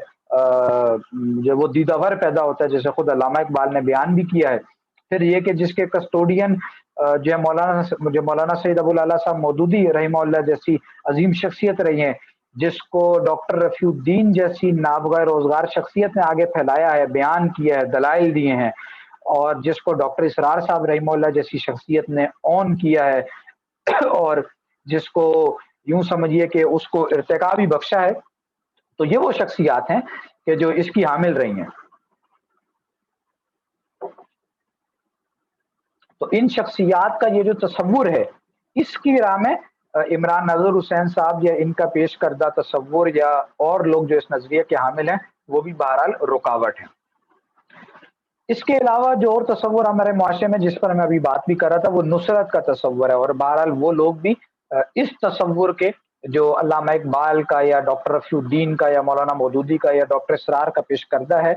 جو وہ دیداور پیدا ہوتا ہے، جیسے خود علامہ اقبال نے بیان بھی کیا ہے۔ پھر یہ کہ جس کے کسٹوڈین جو مولانا سید ابوالعلا صاحب مودودی رحمہ اللہ جیسی عظیم شخصیت رہی ہیں، جس کو ڈاکٹر رفیع الدین جیسی نابغہ روزگار شخصیت نے آگے پھیلایا ہے، بیان کیا ہے، دلائل دیے ہیں، اور جس کو ڈاکٹر اسرار صاحب رحمہ اللہ جیسی شخصیت نے اون کیا ہے، اور جس کو یوں سمجھیے کہ اس کو ارتقا بھی بخشا ہے، تو یہ وہ شخصیات ہیں کہ جو اس کی حامل رہی ہیں۔ تو ان شخصیات کا یہ جو تصور ہے، اس کی راہ میں عمران نظر حسین صاحب یا ان کا پیش کردہ تصور یا اور لوگ جو اس نظریے کے حامل ہیں وہ بھی بہرحال رکاوٹ ہیں۔ اس کے علاوہ جو اور تصور ہمارے معاشرے میں جس پر میں ابھی بات بھی کر رہا تھا وہ نصرت کا تصور ہے، اور بہرحال وہ لوگ بھی اس تصور کے جو علامہ اقبال کا یا ڈاکٹر رفیع الدین کا یا مولانا مودودی کا یا ڈاکٹر اسرار کا پیش کردہ ہے،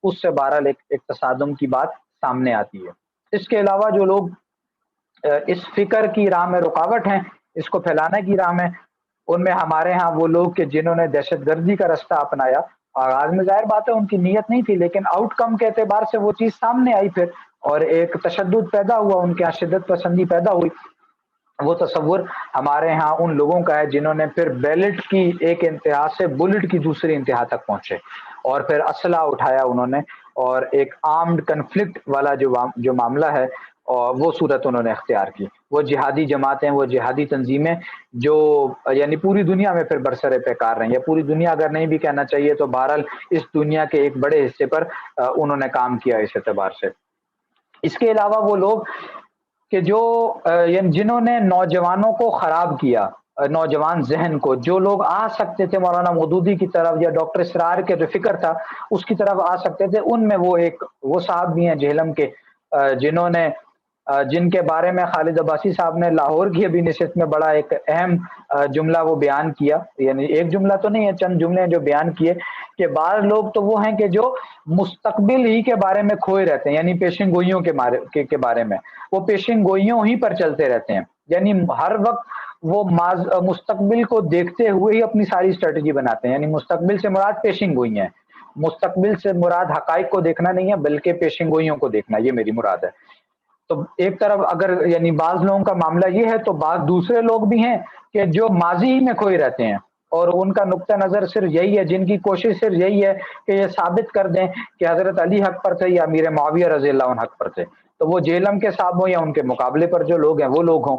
اس سے بہرحال ایک تصادم کی بات سامنے آتی ہے۔ اس کے علاوہ جو لوگ اس فکر کی راہ میں رکاوٹ ہیں، اس کو پھیلانے کی راہ میں، ان میں ہمارے ہاں وہ لوگ کہ جنہوں نے دہشت گردی کا رستہ اپنایا، آغاز میں ظاہر بات ہے ان کی نیت نہیں تھی، لیکن آؤٹ کم کے اعتبار سے وہ چیز سامنے آئی پھر، اور ایک تشدد پیدا ہوا، ان کے یہاں شدت پسندی پیدا ہوئی۔ وہ تصور ہمارے ہاں ان لوگوں کا ہے جنہوں نے پھر بیلٹ کی ایک انتہا سے بلٹ کی دوسری انتہا تک پہنچے، اور پھر اسلحہ اٹھایا انہوں نے، اور ایک آرمڈ کنفلکٹ والا جو معاملہ ہے اور وہ صورت انہوں نے اختیار کی۔ وہ جہادی جماعتیں، وہ جہادی تنظیمیں جو یعنی پوری دنیا میں پھر برسر پیکار رہیں، یا پوری دنیا اگر نہیں بھی کہنا چاہیے تو بہرحال اس دنیا کے ایک بڑے حصے پر انہوں نے کام کیا اس اعتبار سے۔ اس کے علاوہ وہ لوگ کہ جو جنہوں نے نوجوانوں کو خراب کیا، نوجوان ذہن کو، جو لوگ آ سکتے تھے مولانا مودودی کی طرف یا ڈاکٹر اسرار کے جو فکر تھا اس کی طرف آ سکتے تھے، ان میں وہ صاحب بھی ہیں جہلم کے جنہوں نے جن کے بارے میں خالد عباسی صاحب نے لاہور کی ابھی نشست میں بڑا ایک اہم جملہ وہ بیان کیا، یعنی ایک جملہ تو نہیں ہے، چند جملے ہیں جو بیان کیے کہ بعض لوگ تو وہ ہیں کہ جو مستقبل ہی کے بارے میں کھوئے رہتے ہیں، یعنی پیشن گوئیوں کے بارے میں، وہ پیشن گوئیوں ہی پر چلتے رہتے ہیں، یعنی ہر وقت وہ مستقبل کو دیکھتے ہوئے ہی اپنی ساری اسٹریٹجی بناتے ہیں، یعنی مستقبل سے مراد پیشن گوئی ہیں، مستقبل سے مراد حقائق کو دیکھنا نہیں ہے بلکہ پیشن گوئیوں کو دیکھنا، یہ میری مراد ہے۔ تو ایک طرف اگر یعنی بعض لوگوں کا معاملہ یہ ہے، تو بعض دوسرے لوگ بھی ہیں کہ جو ماضی ہی میں کھوئے رہتے ہیں، اور ان کا نقطہ نظر صرف یہی ہے، جن کی کوشش صرف یہی ہے کہ یہ ثابت کر دیں کہ حضرت علی حق پر تھے یا امیر معاویہ رضی اللہ عنہ حق پر تھے، تو وہ جیلم کے صاحب ہوں یا ان کے مقابلے پر جو لوگ ہیں وہ لوگ ہوں۔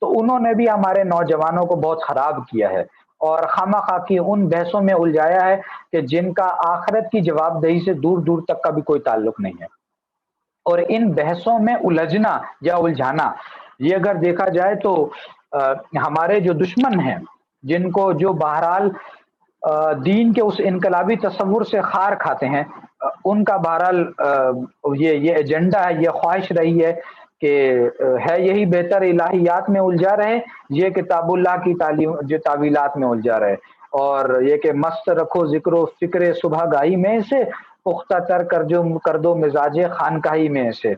تو انہوں نے بھی ہمارے نوجوانوں کو بہت خراب کیا ہے اور خواہ خواہ کی ان بحثوں میں الجھایا ہے کہ جن کا آخرت کی جواب دہی سے دور دور تک کا بھی کوئی تعلق نہیں ہے۔ اور ان بحثوں میں الجھنا یا الجھانا، یہ اگر دیکھا جائے تو ہمارے جو دشمن ہیں، جن کو جو بہرحال دین کے اس انقلابی تصور سے خار کھاتے ہیں، ان کا بہرحال یہ ایجنڈا ہے، یہ خواہش رہی ہے کہ ہے یہی بہتر الہیات میں الجھا رہے، یہ کتاب اللہ کی تعلیم جو تعویلات میں الجھا رہے، اور یہ کہ مست رکھو ذکر و فکر صبح گاہی میں سے، پختہ تر کر دو مزاج خانقاہی میں سے،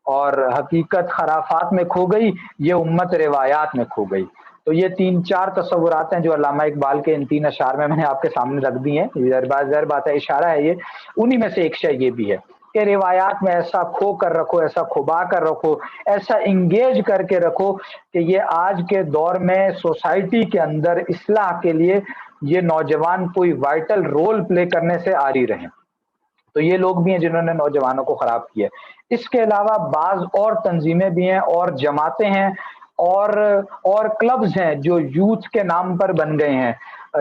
اور حقیقت خرافات میں کھو گئی، یہ امت روایات میں کھو گئی۔ تو یہ 3-4 تصورات ہیں جو علامہ اقبال کے ان 3 اشعار میں نے آپ کے سامنے رکھ دی ہیں، ظاہر بات ہے اشارہ ہے یہ، انہی میں سے ایک شے یہ بھی ہے کہ روایات میں ایسا کھو کر رکھو، ایسا کھبا کر رکھو، ایسا انگیج کر کے رکھو کہ یہ آج کے دور میں سوسائٹی کے اندر اصلاح کے لیے یہ نوجوان کوئی وائٹل رول پلے کرنے سے آری رہیں۔ تو یہ لوگ بھی ہیں جنہوں نے نوجوانوں کو خراب کیا۔ اس کے علاوہ بعض اور تنظیمیں بھی ہیں اور جماعتیں ہیں اور کلبز ہیں جو یوتھ کے نام پر بن گئے ہیں،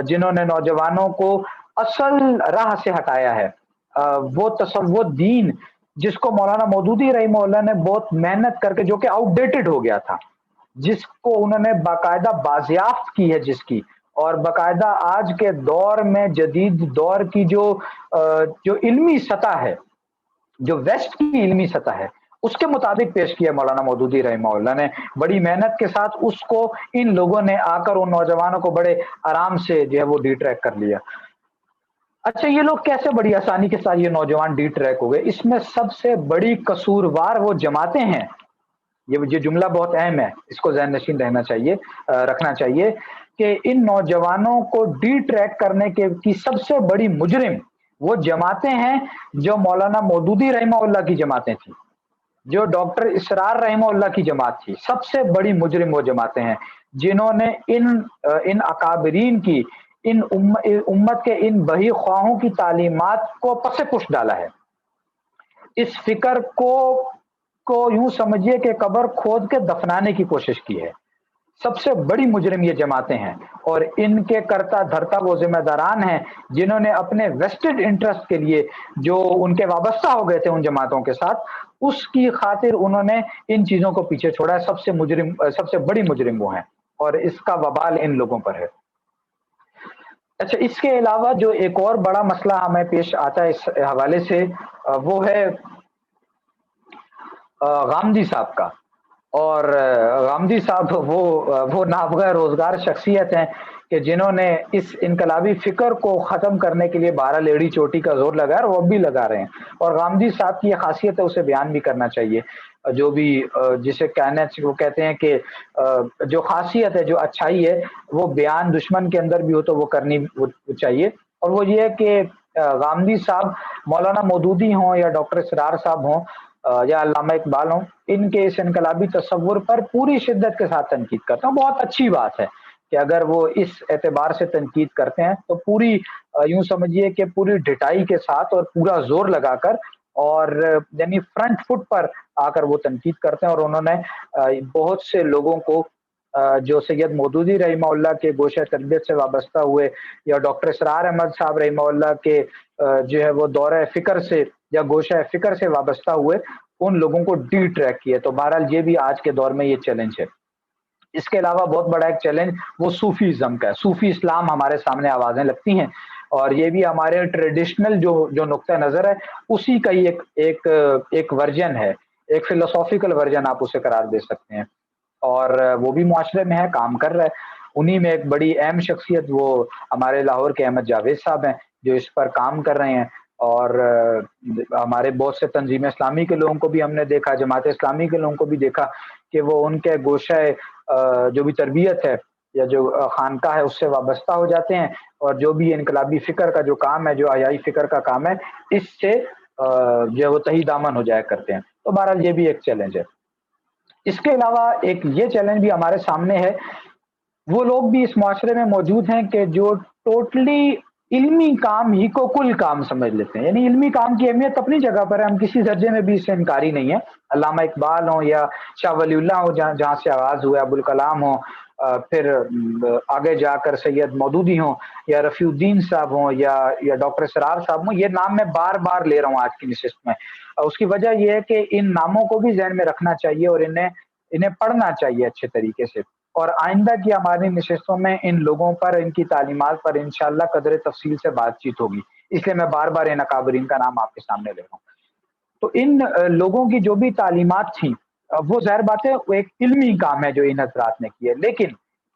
جنہوں نے نوجوانوں کو اصل راہ سے ہٹایا ہے۔ وہ دین جس کو مولانا مودودی رحمہ اللہ نے بہت محنت کر کے، جو کہ آؤٹ ڈیٹڈ ہو گیا تھا، جس کو انہوں نے باقاعدہ بازیافت کی ہے، جس کی اور باقاعدہ آج کے دور میں جدید دور کی جو علمی سطح ہے، جو ویسٹ کی علمی سطح ہے، اس کے مطابق پیش کیا مولانا مودودی رحمہ اللہ نے بڑی محنت کے ساتھ۔ اس کو ان لوگوں نے آ کر ان نوجوانوں کو بڑے آرام سے جو ہے وہ ڈی ٹریک کر لیا۔ اچھا، یہ لوگ کیسے بڑی آسانی کے ساتھ یہ نوجوان ڈی ٹریک ہو گئے؟ اس میں سب سے بڑی قصوروار وہ جماعتیں ہیں۔ یہ جملہ بہت اہم ہے، اس کو ذہن نشین رکھنا چاہیے کہ ان نوجوانوں کو ڈی ٹریک کرنے کی سب سے بڑی مجرم وہ جماعتیں ہیں جو مولانا مودودی رحمہ اللہ کی جماعتیں تھیں، جو ڈاکٹر اسرار رحمہ اللہ کی جماعت تھی۔ سب سے بڑی مجرم وہ جماعتیں ہیں جنہوں نے ان اکابرین کی، ان امت کے ان بہی خواہوں کی تعلیمات کو پس پش ڈالا ہے۔ اس فکر کو یوں سمجھیے کہ قبر کھود کے دفنانے کی کوشش کی ہے۔ سب سے بڑی مجرم یہ جماعتیں ہیں، اور ان کے کرتا دھرتا وہ ذمہ داران ہیں جنہوں نے اپنے ویسٹڈ انٹرسٹ کے لیے، جو ان کے وابستہ ہو گئے تھے ان جماعتوں کے ساتھ، اس کی خاطر انہوں نے ان چیزوں کو پیچھے چھوڑا ہے۔ سب سے بڑی مجرم وہ ہیں، اور اس کا وبال ان لوگوں پر ہے۔ اچھا، اس کے علاوہ جو ایک اور بڑا مسئلہ ہمیں پیش آتا ہے اس حوالے سے، وہ ہے غامدی صاحب کا۔ اور غامدی صاحب وہ نابغہ روزگار شخصیت ہیں کہ جنہوں نے اس انقلابی فکر کو ختم کرنے کے لیے 12 لیڑی چوٹی کا زور لگایا، اور وہ بھی لگا رہے ہیں۔ اور غامدی صاحب کی یہ خاصیت ہے، اسے بیان بھی کرنا چاہیے، جو بھی جسے وہ کہتے ہیں کہ جو خاصیت ہے، جو اچھائی ہے، وہ بیان دشمن کے اندر بھی ہو تو وہ کرنی چاہیے۔ اور وہ یہ ہے کہ غامدی صاحب مولانا مودودی ہوں یا ڈاکٹر اسرار صاحب ہوں یا علامہ اقبال ہوں، ان کے اس انقلابی تصور پر پوری شدت کے ساتھ تنقید کرتا ہوں۔ بہت اچھی بات ہے کہ اگر وہ اس اعتبار سے تنقید کرتے ہیں تو پوری یوں سمجھیے کہ پوری ڈٹائی کے ساتھ اور پورا زور لگا کر، اور یعنی فرنٹ فٹ پر آ کر وہ تنقید کرتے ہیں۔ اور انہوں نے بہت سے لوگوں کو جو سید مودودی رحمہ اللہ کے گوشہ تربیت سے وابستہ ہوئے، یا ڈاکٹر اسرار احمد صاحب رحمہ اللہ کے جو ہے وہ دورہ فکر سے یا گوشہ فکر سے وابستہ ہوئے، ان لوگوں کو ڈی ٹریک کیے۔ تو بہرحال یہ بھی آج کے دور میں یہ چیلنج ہے۔ اس کے علاوہ بہت بڑا ایک چیلنج وہ صوفی ازم کا ہے۔ صوفی اسلام ہمارے سامنے آوازیں لگتی ہیں، اور یہ بھی ہمارے ٹریڈیشنل جو نقطہ نظر ہے، اسی کا ہی ایک ورژن ہے ایک فلسافیکل ورژن آپ اسے قرار دے سکتے ہیں، اور وہ بھی معاشرے میں ہے، کام کر رہا ہے۔ انہی میں ایک بڑی اہم شخصیت وہ ہمارے لاہور کے احمد جاوید صاحب ہیں، جو اس پر کام کر رہے ہیں، اور ہمارے بہت سے تنظیم اسلامی کے لوگوں کو بھی ہم نے دیکھا، جماعت اسلامی کے لوگوں کو بھی دیکھا کہ وہ ان کے گوشہ جو بھی تربیت ہے یا جو خانقاہ ہے اس سے وابستہ ہو جاتے ہیں، اور جو بھی انقلابی فکر کا جو کام ہے، جو حیائی فکر کا کام ہے، اس سے جو ہے وہ تہی دامن ہو جایا کرتے ہیں۔ تو بہرحال یہ بھی ایک چیلنج ہے۔ اس کے علاوہ ایک یہ چیلنج بھی ہمارے سامنے ہے، وہ لوگ بھی اس معاشرے میں موجود ہیں کہ جو ٹوٹلی علمی کام ہی کو کل کام سمجھ لیتے ہیں، یعنی علمی کام کی اہمیت اپنی جگہ پر ہے، ہم کسی درجے میں بھی اس سے انکاری نہیں ہے۔ علامہ اقبال ہوں یا شاہ ولی اللہ ہو جہاں سے آغاز ہوا، ابوالکلام ہوں، پھر آگے جا کر سید مودودی ہوں، یا رفیع الدین صاحب ہوں، یا ڈاکٹر اسرار صاحب ہوں، یہ نام میں بار بار لے رہا ہوں آج کی نشست میں۔ اس کی وجہ یہ ہے کہ ان ناموں کو بھی ذہن میں رکھنا چاہیے اور انہیں پڑھنا چاہیے اچھے طریقے سے، اور آئندہ کی ہماری نشستوں میں ان لوگوں پر، ان کی تعلیمات پر انشاءاللہ قدر تفصیل سے بات چیت ہوگی، اس لیے میں بار بار ان اکابرین کا نام آپ کے سامنے لے رہا ہوں۔ تو ان لوگوں کی جو بھی تعلیمات تھیں، وہ ظاہر بات ہے وہ ایک علمی کام ہے جو ان حضرات نے کی ہے، لیکن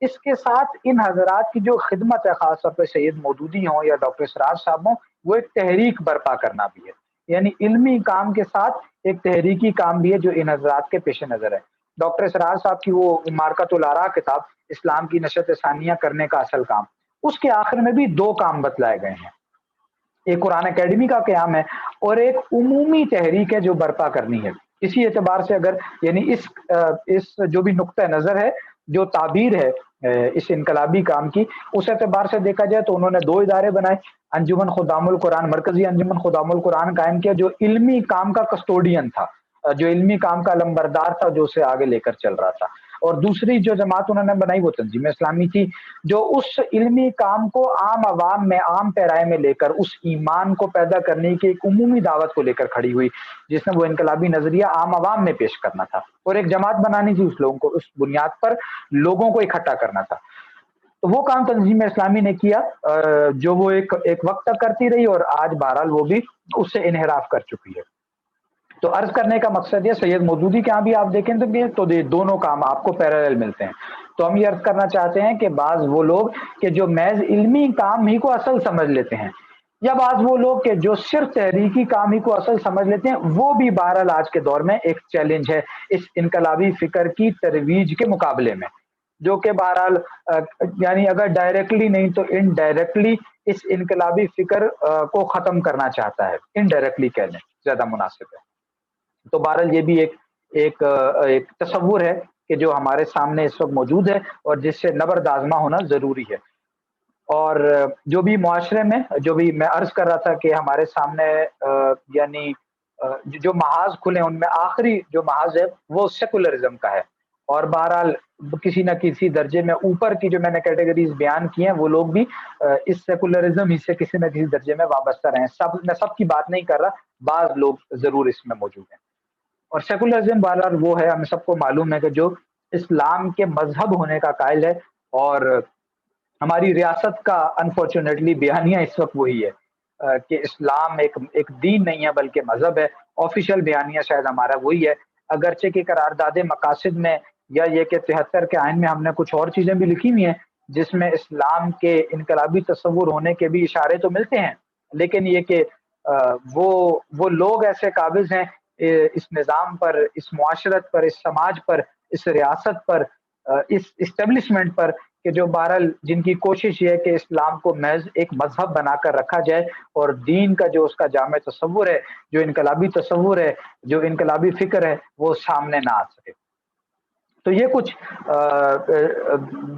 اس کے ساتھ ان حضرات کی جو خدمت ہے، خاص طور پہ سید مودودی ہوں یا ڈاکٹر اسرار صاحب ہوں، وہ ایک تحریک برپا کرنا بھی ہے، یعنی علمی کام کے ساتھ ایک تحریکی کام بھی ہے جو ان حضرات کے پیش نظر ہے۔ ڈاکٹر اسرار صاحب کی وہ مارکۃ الآراء کتاب، اسلام کی نشت ثانیہ کرنے کا اصل کام، اس کے آخر میں بھی دو کام بتلائے گئے ہیں، ایک قرآن اکیڈمی کا قیام ہے اور ایک عمومی تحریک ہے جو برپا کرنی ہے۔ اسی اعتبار سے اگر یعنی اس جو بھی نقطہ نظر ہے، جو تعبیر ہے اس انقلابی کام کی، اس اعتبار سے دیکھا جائے تو انہوں نے دو ادارے بنائے، انجمن خدام القرآن، مرکزی انجمن خدام القرآن قائم کیا جو علمی کام کا کسٹوڈین تھا، جو علمی کام کا علمبردار تھا، جو اسے آگے لے کر چل رہا تھا، اور دوسری جو جماعت انہوں نے بنائی وہ تنظیم اسلامی تھی، جو اس علمی کام کو عام عوام میں، عام پیرائے میں لے کر اس ایمان کو پیدا کرنے کی ایک عمومی دعوت کو لے کر کھڑی ہوئی، جس نے وہ انقلابی نظریہ عام عوام میں پیش کرنا تھا، اور ایک جماعت بنانی تھی اس لوگوں کو، اس بنیاد پر لوگوں کو اکٹھا کرنا تھا۔ تو وہ کام تنظیم اسلامی نے کیا، جو وہ ایک وقت تک کرتی رہی، اور آج بہرحال وہ بھی اس سے انحراف کر چکی ہے۔ تو عرض کرنے کا مقصد یہ، سید مودودی کے ہاں بھی آپ دیکھیں تو دونوں کام آپ کو پیرالل ملتے ہیں۔ تو ہم یہ عرض کرنا چاہتے ہیں کہ بعض وہ لوگ کہ جو محض علمی کام ہی کو اصل سمجھ لیتے ہیں، یا بعض وہ لوگ کہ جو صرف تحریکی کام ہی کو اصل سمجھ لیتے ہیں، وہ بھی بہرحال آج کے دور میں ایک چیلنج ہے اس انقلابی فکر کی ترویج کے مقابلے میں، جو کہ بہرحال یعنی اگر ڈائریکٹلی نہیں تو انڈائریکٹلی اس انقلابی فکر کو ختم کرنا چاہتا ہے، انڈائریکٹلی کہہ لیں زیادہ مناسب ہے۔ تو بہرحال یہ بھی ایک تصور ہے کہ جو ہمارے سامنے اس وقت موجود ہے اور جس سے نبرد آزما ہونا ضروری ہے۔ اور جو بھی معاشرے میں، جو بھی میں عرض کر رہا تھا کہ ہمارے سامنے یعنی جو محاذ کھلے، ان میں آخری جو محاذ ہے وہ سیکولرزم کا ہے، اور بہرحال کسی نہ کسی درجے میں اوپر کی جو میں نے کیٹیگریز بیان کی ہیں، وہ لوگ بھی اس سیکولرزم ہی سے کسی نہ کسی درجے میں وابستہ رہے ہیں۔ میں سب کی بات نہیں کر رہا، بعض لوگ ضرور اس میں موجود ہیں۔ اور سیکولرزم بہرحال وہ ہے، ہم سب کو معلوم ہے کہ جو اسلام کے مذہب ہونے کا قائل ہے، اور ہماری ریاست کا انفارچونیٹلی بیانیہ اس وقت وہی ہے کہ اسلام ایک دین نہیں ہے بلکہ مذہب ہے۔ آفیشیل بیانیہ شاید ہمارا وہی ہے، اگرچہ کہ قرارداد مقاصد میں یا یہ کہ 73 کے آئین میں ہم نے کچھ اور چیزیں بھی لکھی ہوئی ہیں جس میں اسلام کے انقلابی تصور ہونے کے بھی اشارے تو ملتے ہیں، لیکن یہ کہ وہ لوگ ایسے قابض ہیں اس نظام پر، اس معاشرت پر، اس سماج پر، اس ریاست پر، اس اسٹیبلشمنٹ پر، کہ جو بہرحال جن کی کوشش یہ ہے کہ اسلام کو محض ایک مذہب بنا کر رکھا جائے، اور دین کا جو اس کا جامع تصور ہے، جو انقلابی تصور ہے، جو انقلابی فکر ہے، وہ سامنے نہ آ سکے۔ تو یہ کچھ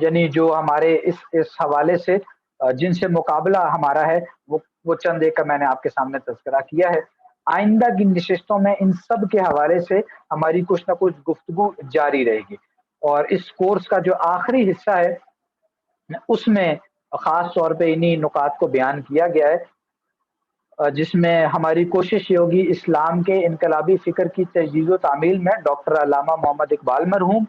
یعنی جو ہمارے اس حوالے سے جن سے مقابلہ ہمارا ہے، وہ چند ایک کا میں نے آپ کے سامنے تذکرہ کیا ہے۔ آئندہ کی نشستوں میں ان سب کے حوالے سے ہماری کچھ نہ کچھ گفتگو جاری رہے گی، اور اس کورس کا جو آخری حصہ ہے اس میں خاص طور پہ انہی نکات کو بیان کیا گیا ہے، جس میں ہماری کوشش یہ ہوگی اسلام کے انقلابی فکر کی تجدید و تعمیل میں ڈاکٹر علامہ محمد اقبال مرحوم،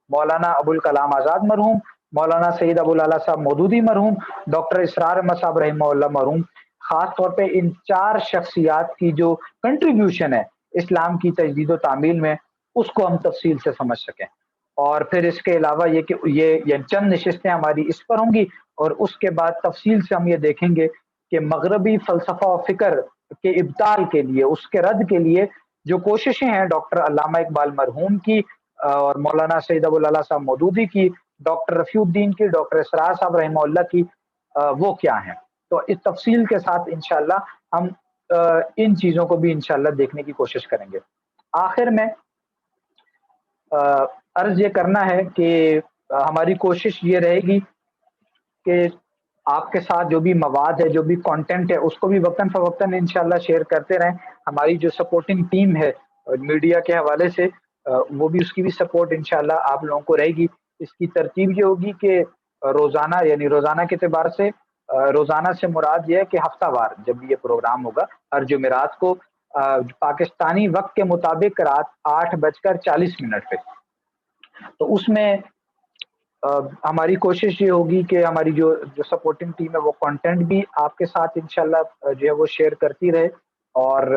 مولانا ابوالکلام آزاد مرحوم، مولانا سید ابوالعلا صاحب مودودی مرحوم، ڈاکٹر اسرار احمد صاحب رحمہ اللہ مرحوم، خاص طور پہ ان چار شخصیات کی جو کنٹریبیوشن ہے اسلام کی تجدید و تعمیل میں، اس کو ہم تفصیل سے سمجھ سکیں. اور پھر اس کے علاوہ یہ کہ یہ چند نشستیں ہماری اس پر ہوں گی، اور اس کے بعد تفصیل سے ہم یہ دیکھیں گے کہ مغربی فلسفہ و فکر کے ابطال کے لیے، اس کے رد کے لیے جو کوششیں ہیں ڈاکٹر علامہ اقبال مرحوم کی اور مولانا سید ابو العلا صاحب مودودی کی، ڈاکٹر رفیع الدین کی، ڈاکٹر اسرار صاحب رحمہ اللہ کی، وہ کیا ہیں. تو اس تفصیل کے ساتھ انشاءاللہ ہم ان چیزوں کو بھی انشاءاللہ دیکھنے کی کوشش کریں گے. آخر میں عرض یہ کرنا ہے کہ ہماری کوشش یہ رہے گی کہ آپ کے ساتھ جو بھی مواد ہے، جو بھی کانٹینٹ ہے، اس کو بھی وقتاً فوقتاً انشاءاللہ شیئر کرتے رہیں. ہماری جو سپورٹنگ ٹیم ہے میڈیا کے حوالے سے، وہ بھی اس کی بھی سپورٹ انشاءاللہ آپ لوگوں کو رہے گی. اس کی ترتیب یہ ہوگی کہ روزانہ، یعنی روزانہ کے اعتبار سے، روزانہ سے مراد یہ ہے کہ ہفتہ وار جب بھی یہ پروگرام ہوگا، ہر جمعرات کو پاکستانی وقت کے مطابق رات 8:40 پہ. تو اس میں ہماری کوشش یہ ہوگی کہ ہماری جو سپورٹنگ ٹیم ہے وہ کنٹینٹ بھی آپ کے ساتھ انشاءاللہ جو ہے وہ شیئر کرتی رہے، اور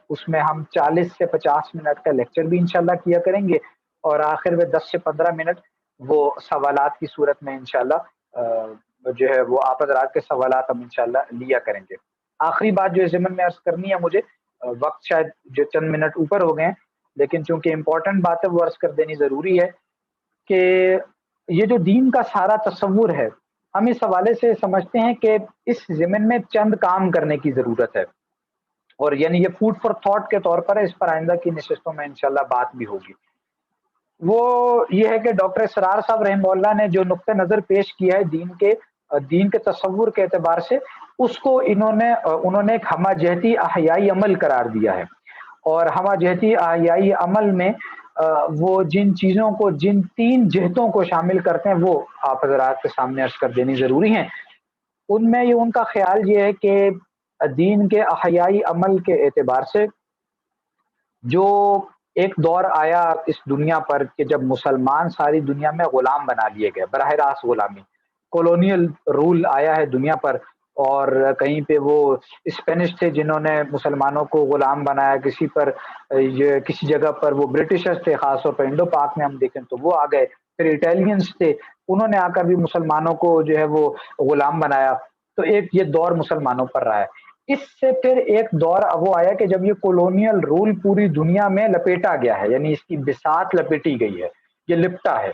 اس میں ہم 40 سے 50 منٹ کا لیکچر بھی انشاءاللہ کیا کریں گے، اور آخر میں 10 سے 15 منٹ وہ سوالات کی صورت میں انشاءاللہ جو ہے وہ آپ حضرات کے سوالات ہم انشاءاللہ لیا کریں گے. آخری بات جو ضمن میں عرض کرنی ہے مجھے، وقت شاید جو چند منٹ اوپر ہو گئے ہیں، لیکن چونکہ امپورٹنٹ بات ہے وہ عرض کر دینی ضروری ہے کہ یہ جو دین کا سارا تصور ہے، ہم اس حوالے سے سمجھتے ہیں کہ اس ضمن میں چند کام کرنے کی ضرورت ہے، اور یعنی یہ فوڈ فار تھاٹ کے طور پر ہے. اس پر آئندہ کی نشستوں میں انشاءاللہ بات بھی ہوگی. وہ یہ ہے کہ ڈاکٹر اسرار صاحب رحمہ اللہ نے جو نقطہ نظر پیش کیا ہے دین کے تصور کے اعتبار سے، اس کو انہوں نے ایک ہمہ جہتی احیائی عمل قرار دیا ہے. اور ہمہ جہتی احیائی عمل میں وہ جن چیزوں کو، جن 3 جہتوں کو شامل کرتے ہیں، وہ آپ حضرات کے سامنے عرض کر دینی ضروری ہیں. ان میں ان کا خیال یہ ہے کہ دین کے احیائی عمل کے اعتبار سے جو ایک دور آیا اس دنیا پر کہ جب مسلمان ساری دنیا میں غلام بنا لیے گئے، براہ راست غلامی، کولونیل رول آیا ہے دنیا پر. اور کہیں پہ وہ اسپینش تھے جنہوں نے مسلمانوں کو غلام بنایا، کسی جگہ پر وہ برٹشرز تھے، خاص طور پر انڈو پاک میں ہم دیکھیں تو وہ آ گئے. پھر اٹیلینز تھے، انہوں نے آ کر بھی مسلمانوں کو جو ہے وہ غلام بنایا. تو ایک یہ دور مسلمانوں پر رہا ہے. اس سے پھر ایک دور وہ آیا کہ جب یہ کولونیل رول پوری دنیا میں لپیٹا گیا ہے، یعنی اس کی بساط لپیٹی گئی ہے، یہ لپٹا ہے،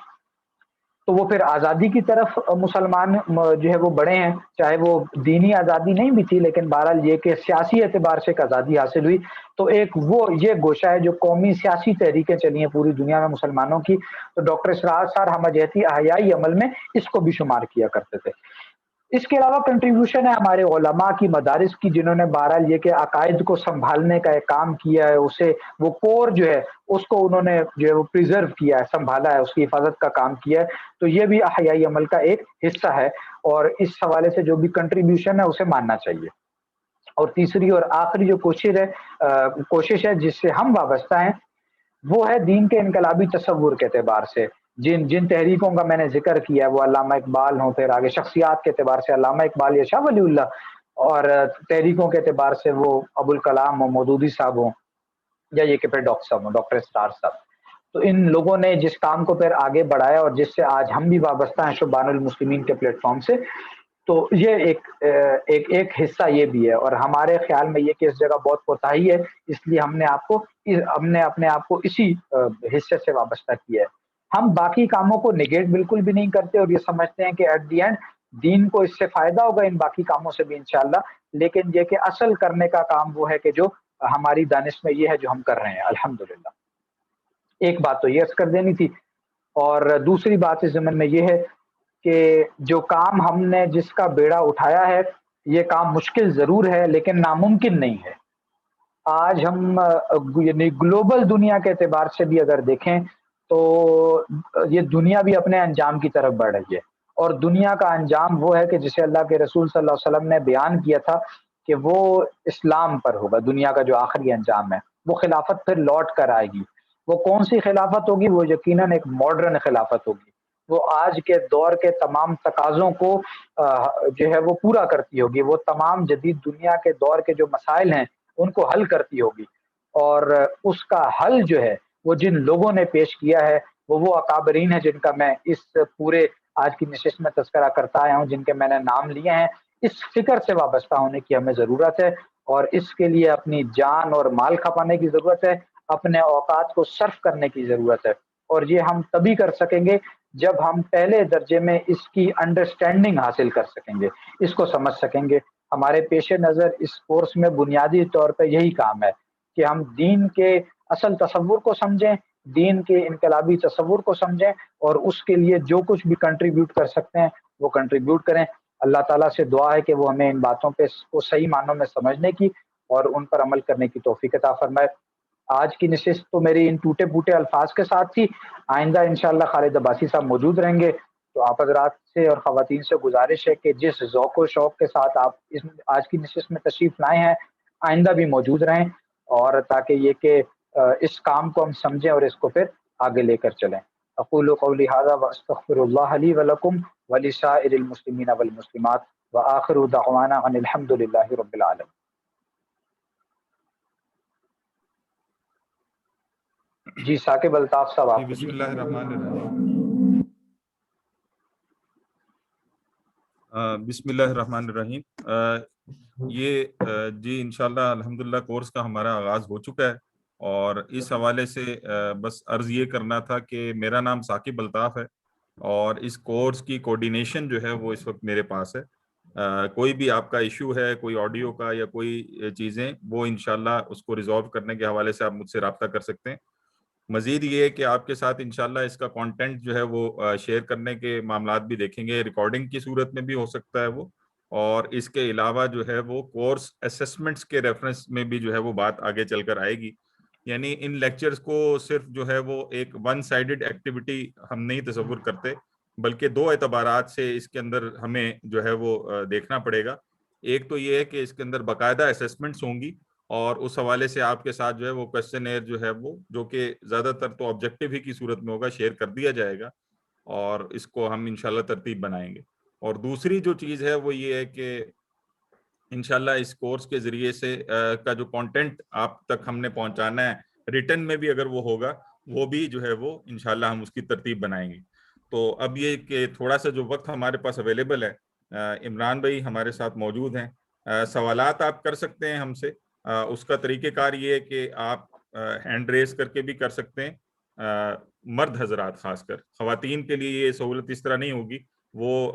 تو وہ پھر آزادی کی طرف مسلمان جو ہے وہ بڑھے ہیں. چاہے وہ دینی آزادی نہیں بھی تھی، لیکن بہرحال یہ کہ سیاسی اعتبار سے ایک آزادی حاصل ہوئی. تو ایک وہ یہ گوشہ ہے جو قومی سیاسی تحریکیں چلی ہیں پوری دنیا میں مسلمانوں کی. تو ڈاکٹر اسرار صاحب ہمہ جہتی احیائی عمل میں اس کو بھی شمار کیا کرتے تھے. اس کے علاوہ کنٹریبیوشن ہے ہمارے علماء کی، مدارس کی، جنہوں نے بہرحال یہ کہ عقائد کو سنبھالنے کا ایک کام کیا ہے، اسے وہ کور جو ہے اس کو انہوں نے جو ہے وہ پریزرو کیا ہے، سنبھالا ہے، اس کی حفاظت کا کام کیا ہے. تو یہ بھی احیائی عمل کا ایک حصہ ہے، اور اس حوالے سے جو بھی کنٹریبیوشن ہے اسے ماننا چاہیے. اور تیسری اور آخری جو کوشش ہے جس سے ہم وابستہ ہیں، وہ ہے دین کے انقلابی تصور کے اعتبار سے. جن تحریکوں کا میں نے ذکر کیا ہے، وہ علامہ اقبال ہوں، پھر آگے شخصیات کے اعتبار سے علامہ اقبال یا شاہ ولی اللہ، اور تحریکوں کے اعتبار سے وہ ابو الکلام ہوں، مودودی صاحب ہوں، یا یہ کہ پھر ڈاکٹر صاحب ہوں، ڈاکٹر اسرار صاحب. تو ان لوگوں نے جس کام کو پھر آگے بڑھایا اور جس سے آج ہم بھی وابستہ ہیں شبان المسلمین کے پلیٹ فارم سے، تو یہ ایک حصہ یہ بھی ہے. اور ہمارے خیال میں یہ کہ اس جگہ بہت کوتاہی ہے، اس لیے ہم نے اپنے آپ کو اسی حصے سے وابستہ کیا ہے. ہم باقی کاموں کو نگیٹ بالکل بھی نہیں کرتے، اور یہ سمجھتے ہیں کہ ایٹ دی اینڈ دین کو اس سے فائدہ ہوگا ان باقی کاموں سے بھی انشاءاللہ. لیکن یہ کہ اصل کرنے کا کام وہ ہے کہ جو ہماری دانش میں یہ ہے جو ہم کر رہے ہیں الحمدللہ. ایک بات تو یہ عرض کر دینی تھی. اور دوسری بات اس ضمن میں یہ ہے کہ جو کام ہم نے جس کا بیڑا اٹھایا ہے، یہ کام مشکل ضرور ہے لیکن ناممکن نہیں ہے. آج ہم یعنی گلوبل دنیا کے اعتبار سے بھی اگر دیکھیں تو یہ دنیا بھی اپنے انجام کی طرف بڑھ رہی ہے. اور دنیا کا انجام وہ ہے کہ جسے اللہ کے رسول صلی اللہ علیہ وسلم نے بیان کیا تھا کہ وہ اسلام پر ہوگا. دنیا کا جو آخری انجام ہے وہ خلافت پھر لوٹ کر آئے گی. وہ کون سی خلافت ہوگی؟ وہ یقیناً ایک ماڈرن خلافت ہوگی. وہ آج کے دور کے تمام تقاضوں کو جو ہے وہ پورا کرتی ہوگی. وہ تمام جدید دنیا کے دور کے جو مسائل ہیں ان کو حل کرتی ہوگی. اور اس کا حل جو ہے وہ جن لوگوں نے پیش کیا ہے وہ اکابرین ہیں جن کا میں اس پورے آج کی نشست میں تذکرہ کرتا آیا ہوں، جن کے میں نے نام لیے ہیں۔ اس فکر سے وابستہ ہونے کی ہمیں ضرورت ہے، اور اس کے لیے اپنی جان اور مال کھپانے کی ضرورت ہے، اپنے اوقات کو صرف کرنے کی ضرورت ہے، اور یہ ہم تبھی کر سکیں گے جب ہم پہلے درجے میں اس کی انڈرسٹینڈنگ حاصل کر سکیں گے، اس کو سمجھ سکیں گے۔ ہمارے پیش نظر اس کورس میں بنیادی طور پہ یہی کام ہے کہ ہم دین کے اصل تصور کو سمجھیں، دین کے انقلابی تصور کو سمجھیں، اور اس کے لیے جو کچھ بھی کنٹریبیوٹ کر سکتے ہیں وہ کنٹریبیوٹ کریں۔ اللہ تعالیٰ سے دعا ہے کہ وہ ہمیں ان باتوں پہ کو صحیح معنوں میں سمجھنے کی اور ان پر عمل کرنے کی توفیق عطا فرمائے۔ آج کی نشست تو میری ان ٹوٹے پھوٹے الفاظ کے ساتھ تھی، آئندہ انشاءاللہ خالد عباسی صاحب موجود رہیں گے، تو آپ حضرات سے اور خواتین سے گزارش ہے کہ جس ذوق و شوق کے ساتھ آپ آج کی نشست میں تشریف لائے ہیں آئندہ بھی موجود رہیں، اور تاکہ یہ کہ اس کام کو ہم سمجھیں اور اس کو پھر آگے لے کر چلیں۔ اقول قولی ھذا واستغفر اللہ لی ولکم ولسائر المسلمین والمسلمات وآخر دعوانا ان الحمد للہ رب العالمین۔ جی ثاقب الطاف صاحب آپ بسم اللہ الرحمن الرحیم۔ بسم اللہ الرحمن الرحیم۔ یہ جی انشاءاللہ الحمدللہ کورس کا ہمارا آغاز ہو چکا ہے، اور اس حوالے سے بس عرض یہ کرنا تھا کہ میرا نام ثاقب الطاف ہے، اور اس کورس کی کوارڈینیشن جو ہے وہ اس وقت میرے پاس ہے۔ کوئی بھی آپ کا ایشو ہے، کوئی آڈیو کا یا کوئی چیزیں، وہ انشاءاللہ اس کو ریزالو کرنے کے حوالے سے آپ مجھ سے رابطہ کر سکتے ہیں۔ مزید یہ ہے کہ آپ کے ساتھ انشاءاللہ اس کا کانٹینٹ جو ہے وہ شیئر کرنے کے معاملات بھی دیکھیں گے، ریکارڈنگ کی صورت میں بھی ہو سکتا ہے وہ، اور اس کے علاوہ جو ہے وہ کورس اسیسمنٹس کے ریفرنس میں بھی جو ہے وہ بات آگے چل کر آئے گی۔ یعنی ان لیکچرز کو صرف جو ہے وہ ایک ون سائیڈڈ ایکٹیویٹی ہم نہیں تصور کرتے، بلکہ دو اعتبارات سے اس کے اندر ہمیں جو ہے وہ دیکھنا پڑے گا۔ ایک تو یہ ہے کہ اس کے اندر باقاعدہ اسیسمنٹس ہوں گی، اور اس حوالے سے آپ کے ساتھ جو ہے وہ کویسچنیئر جو ہے وہ، جو کہ زیادہ تر تو آبجیکٹیو ہی کی صورت میں ہوگا، شیئر کر دیا جائے گا، اور اس کو ہم انشاءاللہ ترتیب بنائیں گے۔ اور دوسری جو چیز ہے وہ یہ ہے کہ انشاءاللہ اس کورس کے ذریعے سے کا جو کانٹینٹ آپ تک ہم نے پہنچانا ہے، ریٹن میں بھی اگر وہ ہوگا، وہ بھی جو ہے وہ انشاءاللہ ہم اس کی ترتیب بنائیں گے۔ تو اب یہ کہ تھوڑا سا جو وقت ہمارے پاس اویلیبل ہے، عمران بھائی ہمارے ساتھ موجود ہیں، سوالات آپ کر سکتے ہیں ہم سے۔ اس کا طریقہ کار یہ ہے کہ آپ ہینڈ ریز کر کے بھی کر سکتے ہیں، مرد حضرات خاص کر، خواتین کے لیے یہ سہولت اس طرح نہیں ہوگی، وہ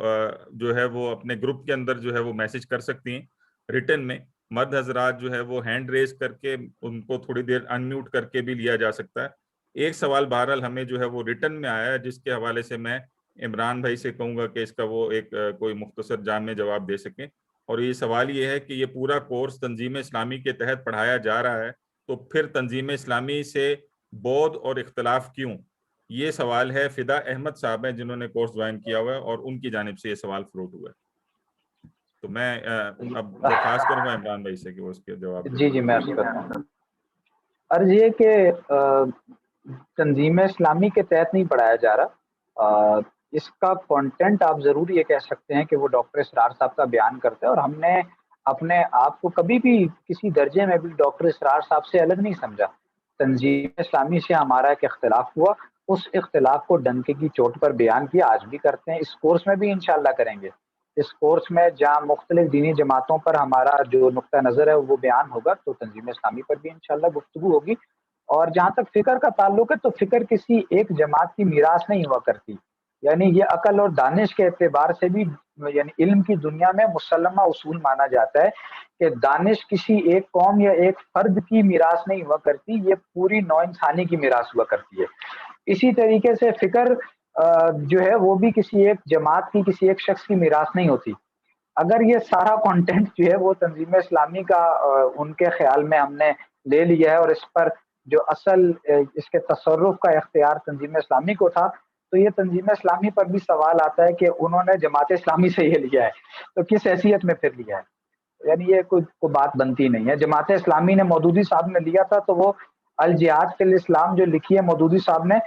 جو ہے وہ اپنے گروپ کے اندر جو ہے وہ میسج کر سکتی ہیں ریٹن میں۔ مرد حضرات جو ہے وہ ہینڈ ریز کر کے ان کو تھوڑی دیر ان میوٹ کر کے بھی لیا جا سکتا ہے۔ ایک سوال بہرحال ہمیں جو ہے وہ ریٹن میں آیا ہے، جس کے حوالے سے میں عمران بھائی سے کہوں گا کہ اس کا وہ ایک کوئی مختصر جامع جواب دے سکیں، اور یہ سوال یہ ہے کہ یہ پورا کورس تنظیم اسلامی کے تحت پڑھایا جا رہا ہے، تو پھر تنظیم اسلامی سے بعد اور اختلاف کیوں؟ یہ سوال ہے، فدا احمد صاحب ہیں جنہوں نے کورس جوائن کیا ہوا ہے، اور ان کی جانب سے یہ سوال فلوٹ ہوا ہے۔ تو میں اب درخواست کروں گا عمران بھائی سے کہ وہ اس کے جواب دیں۔ جی میں عرض کرتا ہوں۔ عرض یہ کہ تنظیم اسلامی کے تحت نہیں پڑھایا جا رہا، اس کا کانٹینٹ آپ ضرور یہ کہہ سکتے ہیں کہ وہ ڈاکٹر اسرار صاحب کا بیان کرتے ہیں، اور ہم نے اپنے آپ کو کبھی بھی کسی درجے میں بھی ڈاکٹر اسرار صاحب سے الگ نہیں سمجھا۔ تنظیم اسلامی سے ہمارا ایک اختلاف ہوا، اس اختلاف کو ڈنکے کی چوٹ پر بیان کیا، آج بھی کرتے ہیں، اس کورس میں بھی انشاءاللہ کریں گے۔ اس کورس میں جہاں مختلف دینی جماعتوں پر ہمارا جو نقطہ نظر ہے وہ بیان ہوگا، تو تنظیم اسلامی پر بھی انشاءاللہ گفتگو ہوگی۔ اور جہاں تک فکر کا تعلق ہے، تو فکر کسی ایک جماعت کی میراث نہیں ہوا کرتی، یعنی یہ عقل اور دانش کے اعتبار سے بھی، یعنی علم کی دنیا میں مسلمہ اصول مانا جاتا ہے کہ دانش کسی ایک قوم یا ایک فرد کی میراث نہیں ہوا کرتی، یہ پوری نوع انسانی کی میراث ہوا کرتی ہے۔ اسی طریقے سے فکر جو ہے وہ بھی کسی ایک جماعت کی، کسی ایک شخص کی میراث نہیں ہوتی۔ اگر یہ سارا کانٹینٹ جو ہے وہ تنظیم اسلامی کا ان کے خیال میں ہم نے لے لیا ہے، اور اس پر جو اصل اس کے تصرف کا اختیار تنظیم اسلامی کو تھا، تو یہ تنظیم اسلامی پر بھی سوال آتا ہے کہ انہوں نے جماعت اسلامی سے یہ لیا ہے تو کس حیثیت میں پھر لیا ہے؟ یعنی یہ کوئی بات بنتی نہیں ہے۔ جماعت اسلامی نے مودودی صاحب نے لیا تھا، تو وہ الجہاد فی الاسلام جو لکھی ہے مودودی صاحب نے،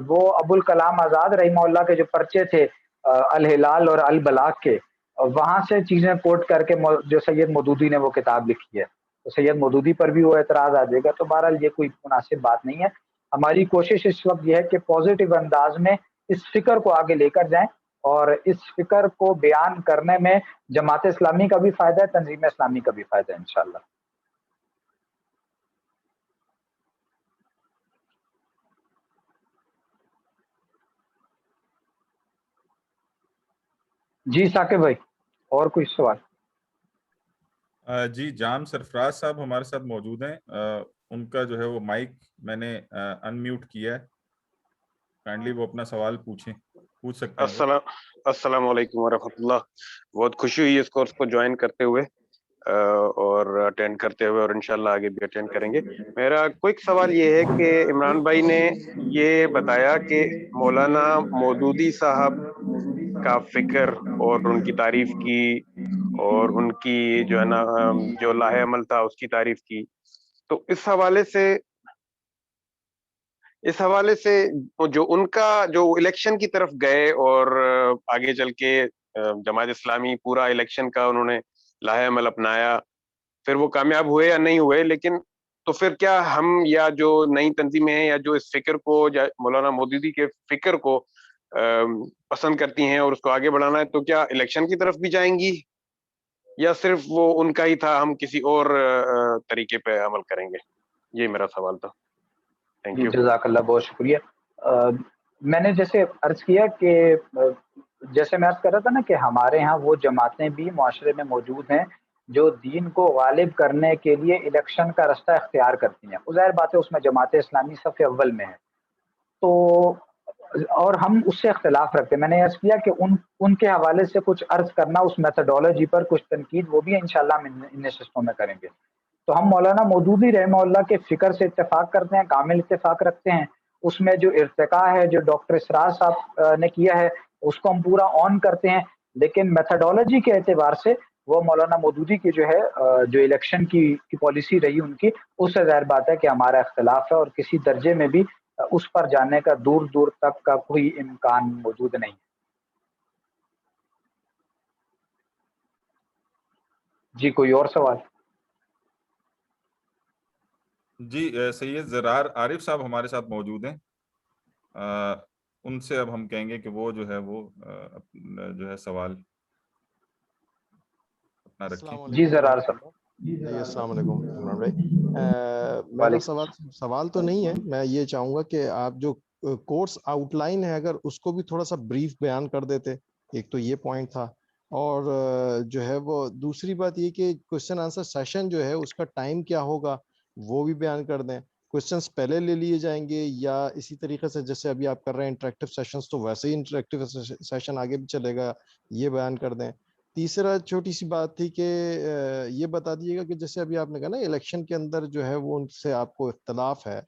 وہ ابو الکلام آزاد رحمہ اللہ کے جو پرچے تھے الہلال اور البلاغ کے، وہاں سے چیزیں کوٹ کر کے جو سید مودودی نے وہ کتاب لکھی ہے۔ تو سید مودودی پر بھی وہ اعتراض آ جائے گا. تو بہرحال یہ کوئی مناسب بات نہیں ہے. ہماری کوشش اس وقت یہ ہے کہ پازیٹیو انداز میں اس فکر کو آگے لے کر جائیں, اور اس فکر کو بیان کرنے میں جماعت اسلامی کا بھی فائدہ ہے, تنظیم اسلامی کا بھی فائدہ ہے انشاءاللہ. جی ثاقب بھائی, اور کوئی سوال؟ جی جام سرفراز صاحب ہمارے ساتھ موجود ہیں. ان کا جو ہے وہ مائک میں نے ان میوٹ کیا ہے, کائنڈلی وہ اپنا سوال پوچھ سکتے ہیں. السلام علیکم ورحمۃ اللہ. بہت خوشی ہوئی اس کورس کو جوائن کرتے ہوئے اور اٹینڈ کرتے ہوئے, اور انشاءاللہ آگے بھی اٹینڈ کریں گے. میرا کوئک سوال یہ ہے کہ عمران بھائی نے یہ بتایا کہ مولانا مودودی صاحب کا فکر اور ان کی تعریف کی, اور ان کی جو ہے نا جو لاہ عمل تھا اس کی تعریف کی. تو اس حوالے سے جو ان کا جو الیکشن کی طرف گئے, اور آگے چل کے جماعت اسلامی پورا الیکشن کا انہوں نے لاہ عمل اپنایا, پھر وہ کامیاب ہوئے یا نہیں ہوئے, لیکن تو پھر کیا ہم یا جو نئی تنظیمیں ہیں یا جو اس فکر کو, مولانا مودودی کے فکر کو پسند کرتی ہیں اور اس کو آگے بڑھانا ہے, تو کیا الیکشن کی طرف بھی جائیں گی, یا صرف وہ ان کا ہی تھا, ہم کسی اور طریقے پہ عمل کریں گے؟ یہ میرا سوال تھا. جی جزاک اللہ, بہت شکریہ. میں نے جیسے عرض کیا کہ جیسے میں عرض کر رہا تھا نا کہ ہمارے ہاں وہ جماعتیں بھی معاشرے میں موجود ہیں جو دین کو غالب کرنے کے لیے الیکشن کا راستہ اختیار کرتی ہیں. ظاہر بات ہے اس میں جماعت اسلامی صف اول میں ہے, تو اور ہم اس سے اختلاف رکھتے ہیں. میں نے عرض کیا کہ ان کے حوالے سے کچھ عرض کرنا, اس میتھڈولوجی پر کچھ تنقید, وہ بھی انشاءاللہ ہم ان نشستوں میں کریں گے. تو ہم مولانا مودودی رحمہ اللہ کے فکر سے اتفاق کرتے ہیں, کامل اتفاق رکھتے ہیں. اس میں جو ارتقاء ہے جو ڈاکٹر اسرار صاحب نے کیا ہے اس کو ہم پورا آن کرتے ہیں, لیکن میتھڈولوجی کے اعتبار سے وہ مولانا مودودی کی جو ہے جو الیکشن کی پالیسی رہی ان کی, اس سے ظاہر بات ہے کہ ہمارا اختلاف ہے, اور کسی درجے میں بھی اس پر جانے کا دور دور تک کا کوئی امکان موجود نہیں. جی کوئی اور سوال؟ جی سید زرار عارف صاحب ہمارے ساتھ موجود ہیں, ان سے اب ہم کہیں گے کہ وہ جو ہے وہ جو ہے سوال اپنا رکھیں. جی زرار صاحب. جی السلام علیکم عمران بھائی. میرا سوال تو نہیں ہے, میں یہ چاہوں گا کہ آپ جو کورس آؤٹ لائن ہے اگر اس کو بھی تھوڑا سا بریف بیان کر دیتے. ایک تو یہ پوائنٹ تھا, اور جو ہے وہ دوسری بات یہ کہ کوشچن آنسر سیشن جو ہے اس کا ٹائم کیا ہوگا وہ بھی بیان کر دیں. کوشچنس پہلے لے لیے جائیں گے یا اسی طریقے سے جیسے ابھی آپ کر رہے ہیں انٹریکٹیو سیشنز, تو ویسے ہی انٹریکٹیو سیشن آگے بھی چلے گا, یہ بیان کر دیں. تیسرا چھوٹی سی بات تھی کہ یہ بتا دیجیے گا کہ جیسے ابھی آپ نے کہا نا الیکشن کے اندر جو ہے وہ ان سے آپ کو اختلاف ہے,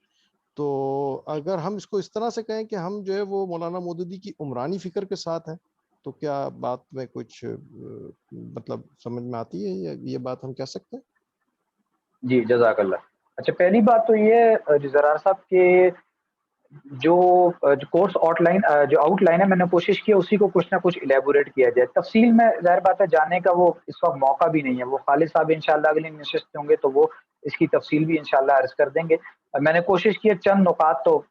تو اگر ہم اس کو اس طرح سے کہیں کہ ہم جو ہے وہ مولانا مودودی کی عمرانی فکر کے ساتھ ہیں, تو کیا بات میں کچھ مطلب سمجھ میں آتی ہے, یہ بات ہم کہہ سکتے ہیں؟ جی جزاک اللہ. اچھا پہلی بات تو یہ زرار صاحب کہ جو کورس آؤٹ لائن ہے میں نے کوشش کی اسی کو کچھ نہ کچھ الیبوریٹ کیا جائے. تفصیل میں ظاہر بات ہے جانے کا وہ اس وقت موقع بھی نہیں ہے. وہ خالد صاحب انشاءاللہ اگلی نشست ہوں گے تو وہ اس کی تفصیل بھی انشاءاللہ عرض کر دیں گے. میں نے کوشش کی چند نکات تو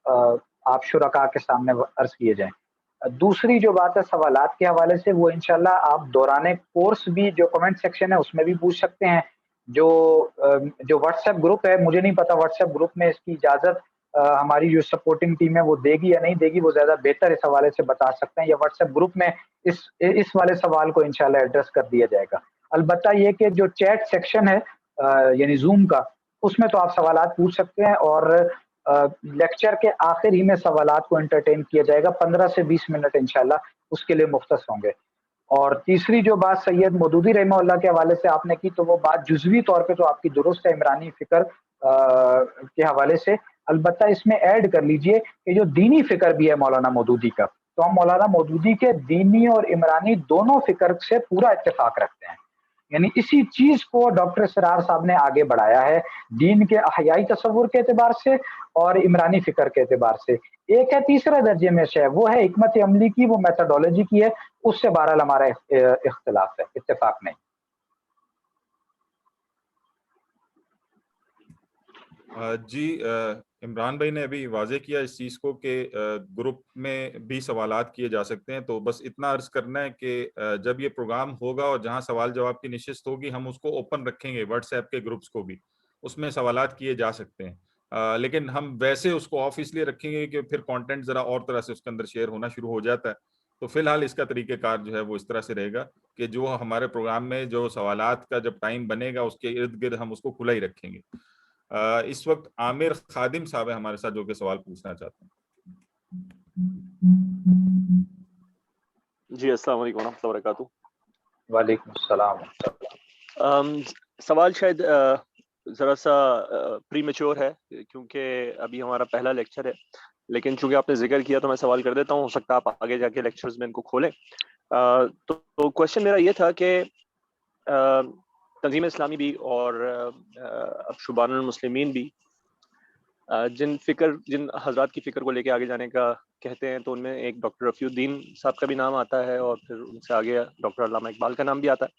آپ شرکاء کے سامنے عرض کیے جائیں. دوسری جو بات ہے سوالات کے حوالے سے, وہ انشاءاللہ آپ دوران کورس بھی جو کمنٹ سیکشن ہے اس میں بھی پوچھ سکتے ہیں. جو واٹس ایپ گروپ ہے, مجھے نہیں پتا واٹس ایپ گروپ میں اس کی اجازت ہماری جو سپورٹنگ ٹیم ہے وہ دے گی یا نہیں دے گی, وہ زیادہ بہتر اس حوالے سے بتا سکتے ہیں, یا واٹس ایپ گروپ میں اس والے سوال کو انشاءاللہ ایڈریس کر دیا جائے گا. البتہ یہ کہ جو چیٹ سیکشن ہے یعنی زوم کا, اس میں تو آپ سوالات پوچھ سکتے ہیں, اور لیکچر کے آخر ہی میں سوالات کو انٹرٹین کیا جائے گا. 15 سے 20 منٹ انشاءاللہ اس کے لیے مختص ہوں گے. اور تیسری جو بات سید مودودی رحمہ اللہ کے حوالے سے آپ نے کی, تو وہ بات جزوی طور پہ تو آپ کی درست ہے عمرانی فکر کے حوالے سے. البتہ اس میں ایڈ کر لیجئے کہ جو دینی فکر بھی ہے مولانا مودودی کا, تو ہم مولانا مودودی کے دینی اور عمرانی دونوں فکر سے پورا اتفاق رکھتے ہیں. یعنی اسی چیز کو ڈاکٹر اسرار صاحب نے آگے بڑھایا ہے دین کے احیائی تصور کے اعتبار سے اور عمرانی فکر کے اعتبار سے. ایک ہے تیسرے درجے میں سے, وہ ہے حکمت عملی کی, وہ میتھڈولوجی کی ہے, اس سے بہرحال ہمارا اختلاف ہے, اتفاق نہیں. جی عمران بھائی نے ابھی واضح کیا اس چیز کو کہ گروپ میں بھی سوالات کیے جا سکتے ہیں، تو بس اتنا عرض کرنا ہے کہ جب یہ پروگرام ہوگا اور جہاں سوال جواب کی نشست ہوگی ہم اس کو اوپن رکھیں گے، واٹس ایپ کے گروپس کو بھی، اس میں سوالات کیے جا سکتے ہیں، لیکن ہم ویسے اس کو آف اس لیے رکھیں گے کہ پھر کانٹینٹ ذرا اور طرح سے اس کے اندر شیئر ہونا شروع ہو جاتا ہے. تو فی الحال اس کا طریقہ کار جو ہے وہ اس طرح سے رہے گا کہ جو ہمارے پروگرام میں جو سوالات کا جب ٹائم بنے گا اس کے ارد گرد ہم اس کو کھلا ہی رکھیں گے. اس وقت عامر خادم صاحب ہے ہمارے ساتھ جو کہ سوال پوچھنا چاہتے ہیں. جی السلام علیکم ورحمۃ اللہ وبرکاتہ. وعلیکم السلام. سوال شاید ذرا سا پری میچور ہے کیونکہ ابھی ہمارا پہلا لیکچر ہے، لیکن چونکہ آپ نے ذکر کیا تو میں سوال کر دیتا ہوں، ہو سکتا ہے آپ آگے جا کے لیکچرز میں ان کو کھولیں. تو کوشچن میرا یہ تھا کہ تنظیم اسلامی بھی اور اب شبان المسلمین بھی جن حضرات کی فکر کو لے کے آگے جانے کا کہتے ہیں، تو ان میں ایک ڈاکٹر رفیع الدین صاحب کا بھی نام آتا ہے اور پھر ان سے آگے ڈاکٹر علامہ اقبال کا نام بھی آتا ہے.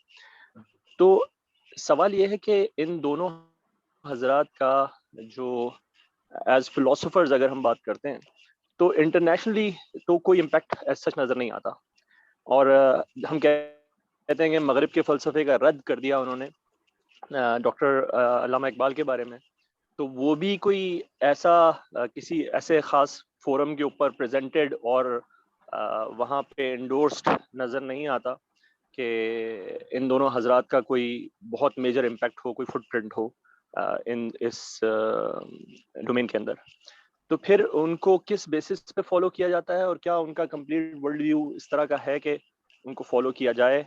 تو سوال یہ ہے کہ ان دونوں حضرات کا جو ایز فلاسفرز اگر ہم بات کرتے ہیں تو انٹرنیشنلی تو کوئی امپیکٹ ایز سچ نظر نہیں آتا، اور ہم کہتے ہیں کہ مغرب کے فلسفے کا رد کر دیا انہوں نے ڈاکٹر علامہ اقبال کے بارے میں. تو وہ بھی کوئی ایسا کسی ایسے خاص فورم کے اوپر پریزنٹڈ اور وہاں پہ انڈورسڈ نظر نہیں آتا کہ ان دونوں حضرات کا کوئی بہت میجر امپیکٹ ہو، کوئی فٹ پرنٹ ہو اس ڈومین کے اندر. تو پھر ان کو کس بیسس پہ فالو کیا جاتا ہے، اور کیا ان کا کمپلیٹ ورلڈ ویو اس طرح کا ہے کہ ان کو فالو کیا جائے؟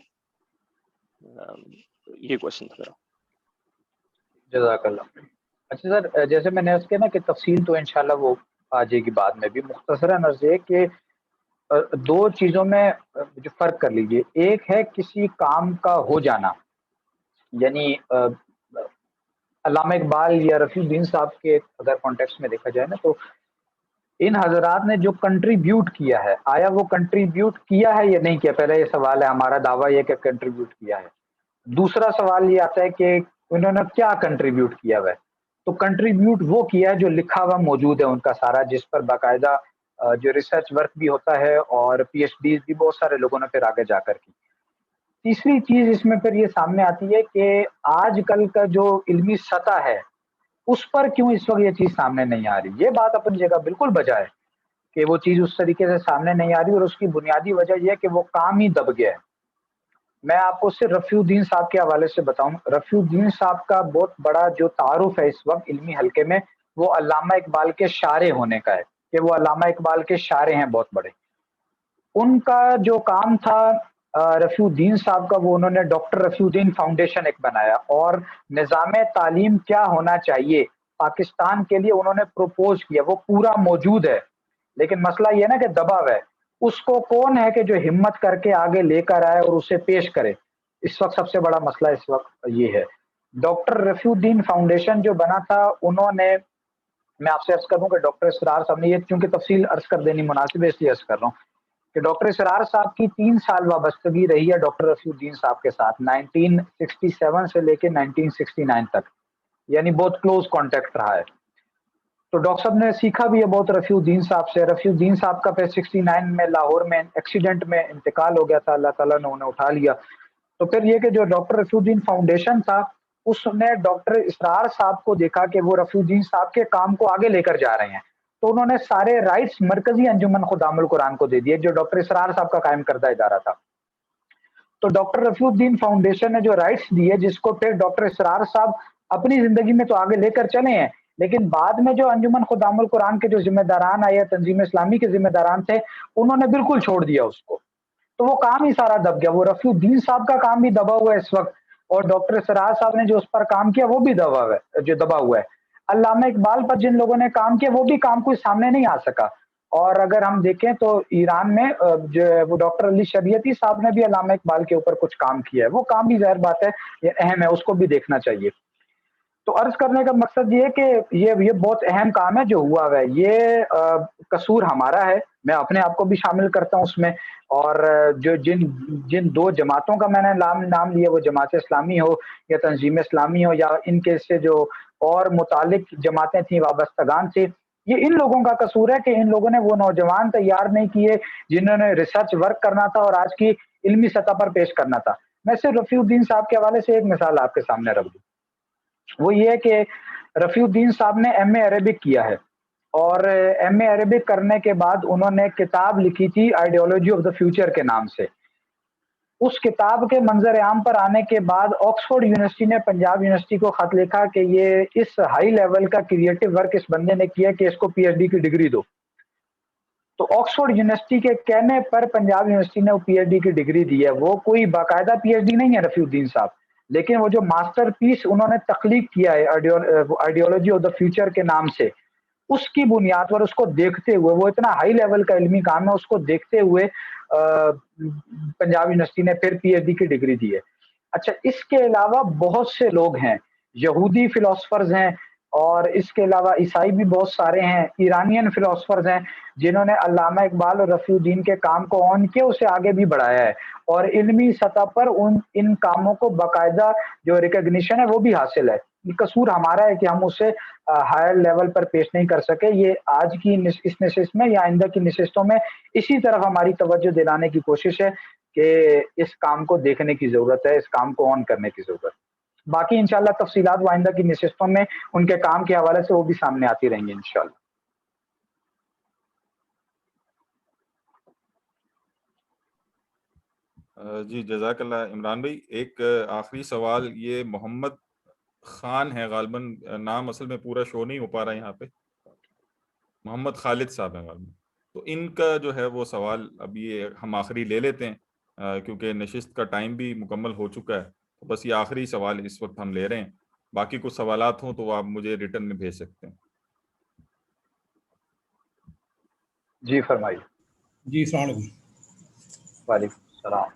یہ کوشچن تھا میرا. جزاک اللہ. اچھا سر، جیسے میں نے اس کے نا کہ تفصیل تو انشاءاللہ وہ آ جائے گی بعد میں بھی. مختصراً عرض ہے کہ دو چیزوں میں جو فرق کر لیجئے. ایک ہے کسی کام کا ہو جانا، یعنی علامہ اقبال یا رفیع الدین صاحب کے اگر کانٹیکس میں دیکھا جائے نا، تو ان حضرات نے جو کنٹریبیوٹ کیا ہے، آیا وہ کنٹریبیوٹ کیا ہے یا نہیں کیا؟ پہلے یہ سوال ہے. ہمارا دعویٰ یہ کہ کنٹریبیوٹ کیا ہے. دوسرا سوال یہ آتا ہے کہ انہوں نے کیا کنٹریبیوٹ کیا ہوا ہے. تو کنٹریبیوٹ وہ کیا ہے جو لکھا ہوا موجود ہے ان کا سارا، جس پر باقاعدہ جو ریسرچ ورک بھی ہوتا ہے اور پی ایچ ڈیز بھی بہت سارے لوگوں نے پھر آگے جا کر کی. تیسری چیز اس میں پھر یہ سامنے آتی ہے کہ آج کل کا جو علمی سطح ہے اس پر کیوں اس وقت یہ چیز سامنے نہیں آ رہی. یہ بات اپنی جگہ بالکل بجا ہے کہ وہ چیز اس طریقے سے سامنے نہیں آ رہی، اور اس کی بنیادی وجہ یہ ہے کہ وہ کام ہی دب گیا ہے. میں آپ کو صرف رفیع الدین صاحب کے حوالے سے بتاؤں. رفیع الدین صاحب کا بہت بڑا جو تعارف ہے اس وقت علمی حلقے میں، وہ علامہ اقبال کے شارح ہونے کا ہے، کہ وہ علامہ اقبال کے شارح ہیں بہت بڑے. ان کا جو کام تھا رفیع الدین صاحب کا، وہ انہوں نے ڈاکٹر رفیع الدین فاؤنڈیشن ایک بنایا، اور نظام تعلیم کیا ہونا چاہیے پاکستان کے لیے انہوں نے پروپوز کیا. وہ پورا موجود ہے، لیکن مسئلہ یہ نا کہ دباؤ ہے. اس کو کون ہے کہ جو ہمت کر کے آگے لے کر آئے اور اسے پیش کرے؟ اس وقت سب سے بڑا مسئلہ اس وقت یہ ہے. ڈاکٹر رفیع الدین فاؤنڈیشن جو بنا تھا، انہوں نے، میں آپ سے عرض کر دوں کہ ڈاکٹر اسرار صاحب نے، یہ چونکہ تفصیل عرض کر دینی مناسب ہے اس لیے عرض کر رہا ہوں کہ ڈاکٹر اسرار صاحب کی 3 سال وابستگی رہی ہے ڈاکٹر رفیع الدین صاحب کے ساتھ، 1967 سے لے کے 1969 تک، یعنی بہت کلوز کانٹیکٹ رہا ہے. تو ڈاکٹر صاحب نے سیکھا بھی ہے بہت رفیع الدین صاحب سے. رفیع الدین صاحب کا پھر 69 میں لاہور میں ایکسیڈنٹ میں انتقال ہو گیا تھا، اللہ تعالیٰ نے انہیں اٹھا لیا. تو پھر یہ کہ جو ڈاکٹر رفیع الدین فاؤنڈیشن تھا، اس نے ڈاکٹر اسرار صاحب کو دیکھا کہ وہ رفیع الدین صاحب کے کام کو آگے لے کر جا رہے ہیں، تو انہوں نے سارے رائٹس مرکزی انجمن خدام القرآن کو دے دیے، جو ڈاکٹر اسرار صاحب کا قائم کردہ ادارہ تھا. تو ڈاکٹر رفیع الدین فاؤنڈیشن نے جو رائٹس دیے، جس کو پھر ڈاکٹر اسرار صاحب اپنی زندگی میں تو آگے لے کر چلے ہیں، لیکن بعد میں جو انجمن خدام القرآن کے جو ذمہ داران آئے، تنظیم اسلامی کے ذمہ داران تھے، انہوں نے بالکل چھوڑ دیا اس کو. تو وہ کام ہی سارا دب گیا. وہ رفیع الدین صاحب کا کام بھی دبا ہوا ہے اس وقت، اور ڈاکٹر اسرار صاحب نے جو اس پر کام کیا وہ بھی دبا ہوا ہے. علامہ اقبال پر جن لوگوں نے کام کیا وہ بھی کام کوئی سامنے نہیں آ سکا. اور اگر ہم دیکھیں تو ایران میں جو وہ ڈاکٹر علی شریعتی صاحب نے بھی علامہ اقبال کے اوپر کچھ کام کیا ہے. وہ کام بھی ظاہر بات ہے یہ اہم ہے، اس کو بھی دیکھنا چاہیے. تو عرض کرنے کا مقصد یہ ہے کہ یہ بہت اہم کام ہے جو ہوا ہے. یہ قصور ہمارا ہے، میں اپنے آپ کو بھی شامل کرتا ہوں اس میں. اور جو جن 2 جماعتوں کا میں نے نام لیا، وہ جماعت اسلامی ہو یا تنظیم اسلامی ہو، یا ان کے سے جو اور متعلق جماعتیں تھیں وابستگان سے. یہ ان لوگوں کا قصور ہے کہ ان لوگوں نے وہ نوجوان تیار نہیں کیے جنہوں نے ریسرچ ورک کرنا تھا اور آج کی علمی سطح پر پیش کرنا تھا. میں صرف رفیع الدین صاحب کے حوالے سے ایک مثال آپ کے سامنے رکھ دوں. وہ یہ ہے کہ رفیع الدین صاحب نے ایم اے عربک کیا ہے, اور ایم اے عربک کرنے کے بعد انہوں نے کتاب لکھی تھی آئیڈیالوجی آف دا فیوچر کے نام سے. اس کتاب کے منظر عام پر آنے کے بعد آکسفورڈ یونیورسٹی نے پنجاب یونیورسٹی کو خط لکھا کہ یہ اس ہائی لیول کا کریٹو ورک اس بندے نے کیا کہ اس کو پی ایچ ڈی کی ڈگری دو. تو آکسفورڈ یونیورسٹی کے کہنے پر پنجاب یونیورسٹی نے پی ایچ ڈی کی ڈگری دی ہے. وہ کوئی باقاعدہ پی ایچ ڈی نہیں ہے رفیع الدین صاحب, لیکن وہ جو ماسٹر پیس انہوں نے تخلیق کیا ہے آئیڈیالوجی آف دا فیوچر کے نام سے, اس کی بنیاد پر اس کو دیکھتے ہوئے, وہ اتنا ہائی لیول کا علمی کام ہے, اس کو دیکھتے ہوئے پنجاب یونیورسٹی نے پھر پی ایچ ڈی کی ڈگری دی ہے. اچھا, اس کے علاوہ بہت سے لوگ ہیں, یہودی فلاسفرز ہیں, اور اس کے علاوہ عیسائی بھی بہت سارے ہیں, ایرانین فلاسفرز ہیں جنہوں نے علامہ اقبال اور رفیع الدین کے کام کو آن کیا, اسے آگے بھی بڑھایا ہے, اور علمی سطح پر ان کاموں کو باقاعدہ جو ریکگنیشن ہے وہ بھی حاصل ہے. قصور ہمارا ہے کہ ہم اسے ہائر لیول پر پیش نہیں کر سکے. یہ آج کی اس نشست میں یا آئندہ کی نشستوں میں اسی طرف ہماری توجہ دلانے کی کوشش ہے کہ اس کام کو دیکھنے کی ضرورت ہے, اس کام کو آن کرنے کی ضرورت. باقی انشاءاللہ تفصیلات وہ آئندہ کی نشستوں میں ان کے کام کے حوالے سے وہ بھی سامنے آتی رہیں گی انشاءاللہ. جی جزاک اللہ عمران بھائی. ایک آخری سوال, یہ محمد خان ہے غالباً, نام اصل میں پورا شو نہیں ہو پا رہا ہے یہاں پہ, محمد خالد صاحب ہیں غالباً. تو ان کا جو ہے وہ سوال اب یہ ہم آخری لے لیتے ہیں کیونکہ نشست کا ٹائم بھی مکمل ہو چکا ہے. تو بس یہ آخری سوال اس وقت ہم لے رہے ہیں, باقی کچھ سوالات ہوں تو آپ مجھے ریٹرن میں بھیج سکتے ہیں. جی فرمائیے. جی السلام علیکم. وعلیکم السلام.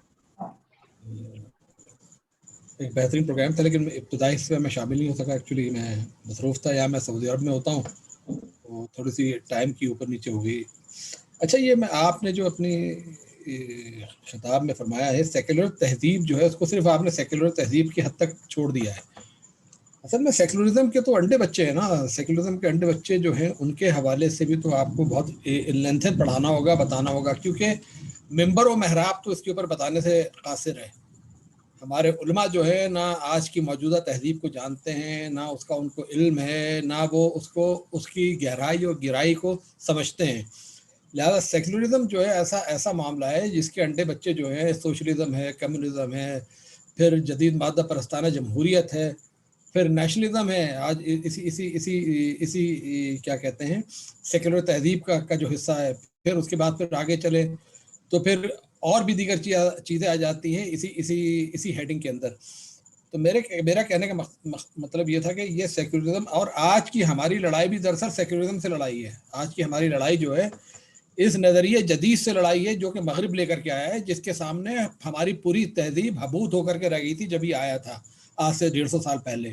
ایک بہترین پروگرام تھا, لیکن ابتدائی حصے میں شامل نہیں ہو سکا. ایکچولی میں مصروف تھا, یا میں سعودی عرب میں ہوتا ہوں, تو تھوڑی سی ٹائم کی اوپر نیچے ہو گئی. اچھا, یہ میں آپ نے جو اپنی خطاب میں فرمایا ہے سیکولر تہذیب جو ہے, اس کو صرف آپ نے سیکولر تہذیب کی حد تک چھوڑ دیا ہے. اصل میں سیکولرزم کے تو انڈے بچے ہیں نا, سیکولرزم کے انڈے بچے جو ہیں ان کے حوالے سے بھی تو آپ کو بہت لینتھن پڑھانا ہوگا, بتانا ہوگا, کیونکہ ممبر و محراب تو اس کے اوپر بتانے سے قاصر ہے. ہمارے علماء جو ہے نہ آج کی موجودہ تہذیب کو جانتے ہیں, نہ اس کا ان کو علم ہے, نہ وہ اس کی گہرائی اور گہرائی کو سمجھتے ہیں. لہذا سیکولرزم جو ہے ایسا معاملہ ہے جس کے انڈے بچے جو ہیں سوشلزم ہے, کمیونزم ہے, پھر جدید مادہ پرستانہ جمہوریت ہے, پھر نیشنلزم ہے. آج اسی کیا کہتے ہیں سیکولر تہذیب کا جو حصہ ہے. پھر اس کے بعد پھر آگے چلے تو پھر اور بھی دیگر چیزیں آ جاتی ہیں اسی ہیڈنگ کے اندر. تو میرا کہنے کا مطلب یہ تھا کہ یہ سیکولرزم اور آج کی ہماری لڑائی بھی دراصل سیکولرزم سے لڑائی ہے. آج کی ہماری لڑائی جو ہے اس نظریے جدید سے لڑائی ہے جو کہ مغرب لے کر کے آیا ہے, جس کے سامنے ہماری پوری تہذیب حبوط ہو کر کے رہ گئی تھی جب یہ آیا تھا آج سے 150 سال پہلے.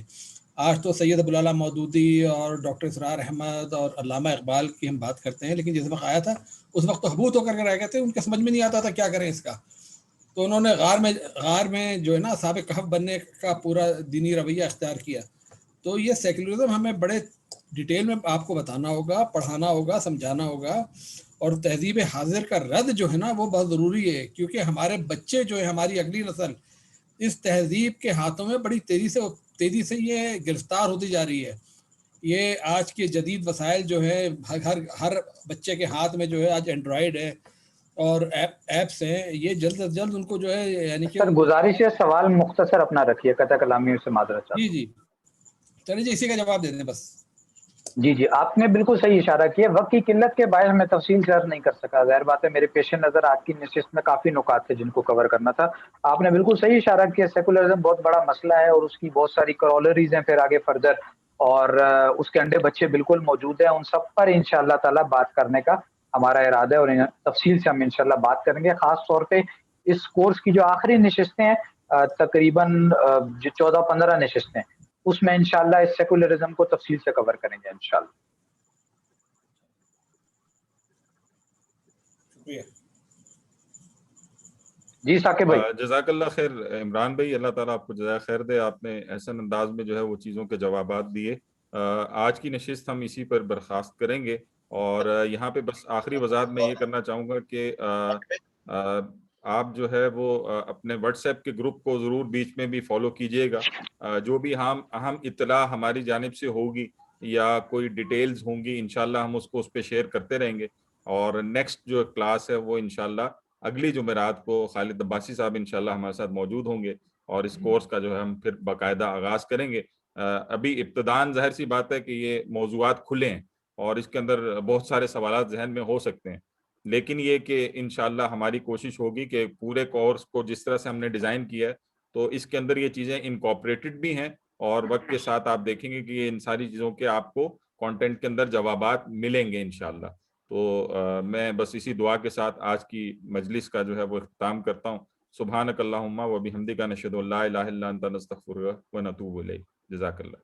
آج تو سید ابوالعلا مودودی اور ڈاکٹر اسرار احمد اور علامہ اقبال کی ہم بات کرتے ہیں, لیکن جس وقت آیا تھا اس وقت تو حبوط ہو کر کے رہ گئے تھے. ان کے سمجھ میں نہیں آتا تھا کیا کریں اس کا. تو انہوں نے غار میں جو ہے نا اصحاب کہف بننے کا پورا دینی رویہ اختیار کیا. تو یہ سیکولرزم ہمیں بڑے ڈیٹیل میں آپ کو بتانا ہوگا, پڑھانا ہوگا, سمجھانا ہوگا. اور تہذیب حاضر کا رد جو ہے نا وہ بہت ضروری ہے, کیونکہ ہمارے بچے جو ہے, ہماری اگلی نسل اس تہذیب کے ہاتھوں میں بڑی تیزی سے یہ گرفتار ہوتی جا رہی ہے. یہ آج کے جدید وسائل جو ہے ہر بچے کے ہاتھ میں جو ہے آج اینڈرائڈ ہے اور ایپس ہیں, یہ جلد از جلد ان کو جو ہے یعنی کہ سر گزارش ہے سوال مختصر اپنا رکھیے, قطع کلامی سے معذرت چاہتا ہوں. جی چلیے جی, اسی کا جواب دے دیں بس. جی آپ نے بالکل صحیح اشارہ کیا. وقت کی قلت کے باعث میں تفصیل سے عرض نہیں کر سکا. ظاہر بات ہے میرے پیش نظر آج کی نشست میں کافی نکات تھے جن کو کور کرنا تھا. آپ نے بالکل صحیح اشارہ کیا, سیکولرزم بہت بڑا مسئلہ ہے اور اس کی بہت ساری کرولریز ہیں پھر آگے فردر, اور اس کے انڈے بچے بالکل موجود ہیں. ان سب پر انشاءاللہ تعالی بات کرنے کا ہمارا ارادہ ہے اور تفصیل سے ہم انشاءاللہ بات کریں گے. خاص طور پہ اس کورس کی جو آخری نشستیں ہیں تقریباً 14-15 نشستیں, اس میں انشاءاللہ اس سیکولرزم کو تفصیل سے کور کریں گے انشاءاللہ. شکریہ. جی ثاقب بھائی. جزاک اللہ خیر عمران بھائی, اللہ تعالیٰ آپ کو جزائے خیر دے. آپ نے احسن انداز میں جو ہے وہ چیزوں کے جوابات دیے. آج کی نشست ہم اسی پر برخاست کریں گے. اور یہاں پہ بس آخری وضاحت میں یہ کرنا چاہوں گا کہ آپ جو ہے وہ اپنے واٹس ایپ کے گروپ کو ضرور بیچ میں بھی فالو کیجئے گا. جو بھی اہم اطلاع ہماری جانب سے ہوگی یا کوئی ڈیٹیلز ہوں گی انشاءاللہ ہم اس پہ شیئر کرتے رہیں گے. اور نیکسٹ جو کلاس ہے وہ انشاءاللہ اگلی جمعرات کو خالد عباسی صاحب انشاءاللہ ہمارے ساتھ موجود ہوں گے اور اس کورس کا جو ہے ہم پھر باقاعدہ آغاز کریں گے. ابھی ابتداً ظاہر سی بات ہے کہ یہ موضوعات کھلے ہیں اور اس کے اندر بہت سارے سوالات ذہن میں ہو سکتے ہیں, لیکن یہ کہ انشاءاللہ ہماری کوشش ہوگی کہ پورے کورس کو جس طرح سے ہم نے ڈیزائن کیا ہے تو اس کے اندر یہ چیزیں انکارپوریٹڈ بھی ہیں اور وقت کے ساتھ آپ دیکھیں گے کہ ان ساری چیزوں کے آپ کو کانٹینٹ کے اندر جوابات ملیں گے انشاءاللہ. تو میں بس اسی دعا کے ساتھ آج کی مجلس کا جو ہے وہ اختتام کرتا ہوں. سبحانک اللہم و بحمدک نشہد ان لا الہ الا انت نستغفرک و نتوب الیک. جزاک اللہ.